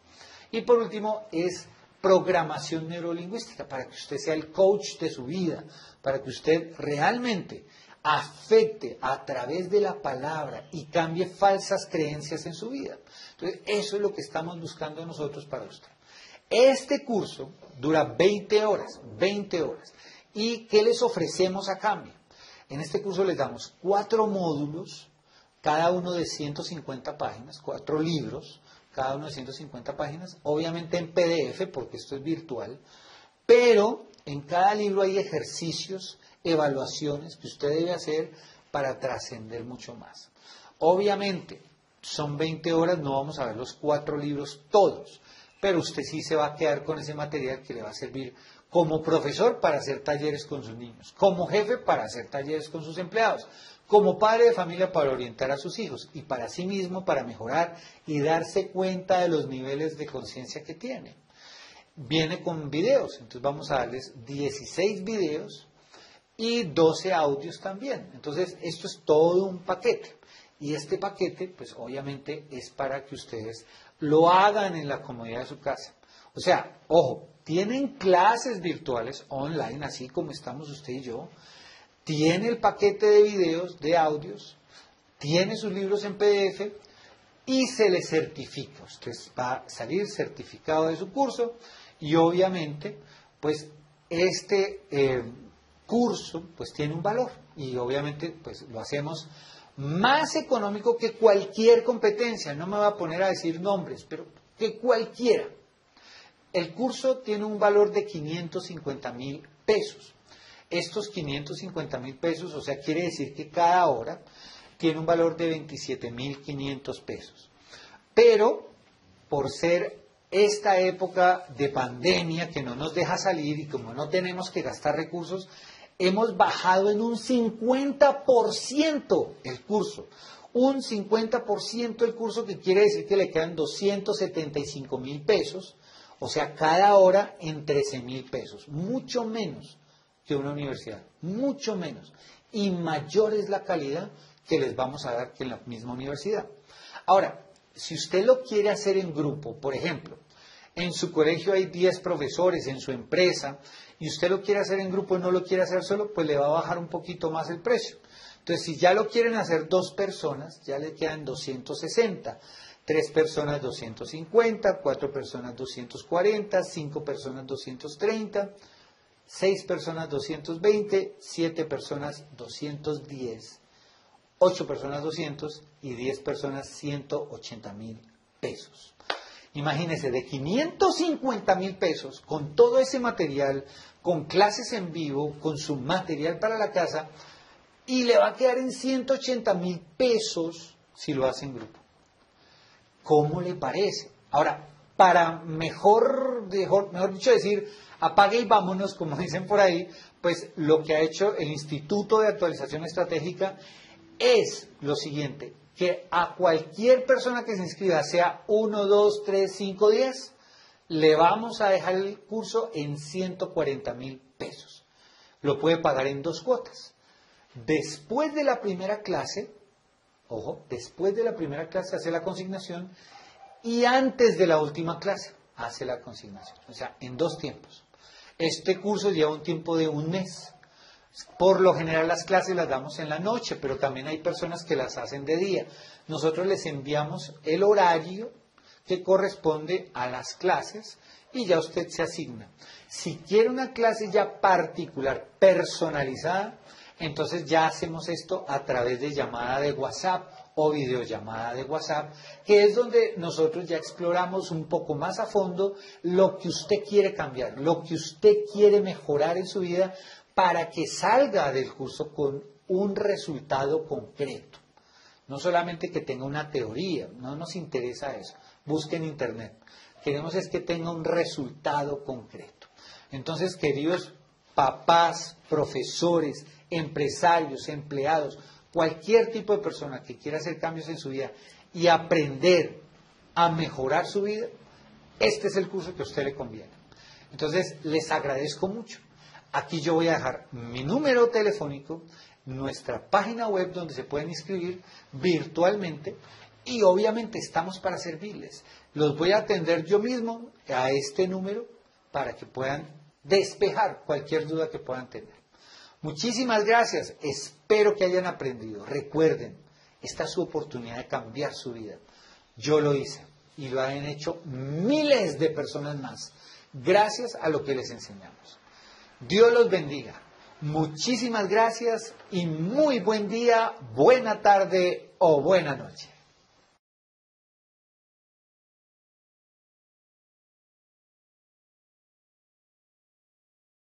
Y por último es programación neurolingüística, para que usted sea el coach de su vida, para que usted realmente afecte a través de la palabra y cambie falsas creencias en su vida. Entonces, eso es lo que estamos buscando nosotros para usted. Este curso dura 20 horas, 20 horas. ¿Y qué les ofrecemos a cambio? En este curso les damos 4 módulos, cada uno de 150 páginas, 4 libros, cada uno de 150 páginas, obviamente en PDF, porque esto es virtual, pero en cada libro hay ejercicios, evaluaciones que usted debe hacer para trascender mucho más. Obviamente, son 20 horas, no vamos a ver los 4 libros todos, pero usted sí se va a quedar con ese material que le va a servir como profesor para hacer talleres con sus niños, como jefe para hacer talleres con sus empleados, como padre de familia para orientar a sus hijos y para sí mismo para mejorar y darse cuenta de los niveles de conciencia que tiene. Viene con videos, entonces vamos a darles 16 videos y 12 audios también. Entonces esto es todo un paquete y este paquete pues obviamente es para que ustedes lo hagan en la comodidad de su casa. O sea, ojo, tienen clases virtuales online, así como estamos usted y yo, tiene el paquete de videos, de audios, tiene sus libros en PDF y se le certifica. Usted va a salir certificado de su curso y obviamente pues este curso pues tiene un valor y obviamente pues lo hacemos más económico que cualquier competencia. No me voy a poner a decir nombres, pero que cualquiera. El curso tiene un valor de 550,000 pesos. Estos 550,000 pesos, o sea, quiere decir que cada hora tiene un valor de 27,500 pesos. Pero, por ser esta época de pandemia que no nos deja salir y como no tenemos que gastar recursos, hemos bajado en un 50% el curso. Un 50% el curso, que quiere decir que le quedan 275,000 pesos. O sea, cada hora en 13,000 pesos, mucho menos que una universidad, mucho menos. Y mayor es la calidad que les vamos a dar que en la misma universidad. Ahora, si usted lo quiere hacer en grupo, por ejemplo, en su colegio hay 10 profesores, en su empresa, y usted lo quiere hacer en grupo y no lo quiere hacer solo, pues le va a bajar un poquito más el precio. Entonces, si ya lo quieren hacer 2 personas, ya le quedan 260. 3 personas 250, 4 personas 240, 5 personas 230, 6 personas 220, 7 personas 210, 8 personas 200 y 10 personas 180,000 pesos. Imagínense, de 550,000 pesos, con todo ese material, con clases en vivo, con su material para la casa, y le va a quedar en 180,000 pesos si lo hace en grupo. ¿Cómo le parece? Ahora, para mejor dicho decir, apague y vámonos, como dicen por ahí, pues lo que ha hecho el Instituto de Actualización Estratégica es lo siguiente, que a cualquier persona que se inscriba, sea 1, 2, 3, 5, 10, le vamos a dejar el curso en 140,000 pesos. Lo puede pagar en 2 cuotas. Después de la primera clase, ojo, después de la primera clase hace la consignación y antes de la última clase hace la consignación. O sea, en 2 tiempos. Este curso lleva un tiempo de 1 mes. Por lo general las clases las damos en la noche, pero también hay personas que las hacen de día. Nosotros les enviamos el horario que corresponde a las clases y ya usted se asigna. Si quiere una clase ya particular, personalizada, entonces ya hacemos esto a través de llamada de WhatsApp o videollamada de WhatsApp, que es donde nosotros ya exploramos un poco más a fondo lo que usted quiere cambiar, lo que usted quiere mejorar en su vida para que salga del curso con un resultado concreto. No solamente que tenga una teoría, no nos interesa eso. Busque en internet. Queremos es que tenga un resultado concreto. Entonces, queridos papás, profesores, empresarios, empleados, cualquier tipo de persona que quiera hacer cambios en su vida y aprender a mejorar su vida, este es el curso que a usted le conviene. Entonces, les agradezco mucho. Aquí yo voy a dejar mi número telefónico, nuestra página web donde se pueden inscribir virtualmente y obviamente estamos para servirles. Los voy a atender yo mismo a este número para que puedan despejar cualquier duda que puedan tener. Muchísimas gracias. Espero que hayan aprendido. Recuerden, esta es su oportunidad de cambiar su vida. Yo lo hice y lo han hecho miles de personas más, gracias a lo que les enseñamos. Dios los bendiga. Muchísimas gracias y muy buen día, buena tarde o buena noche.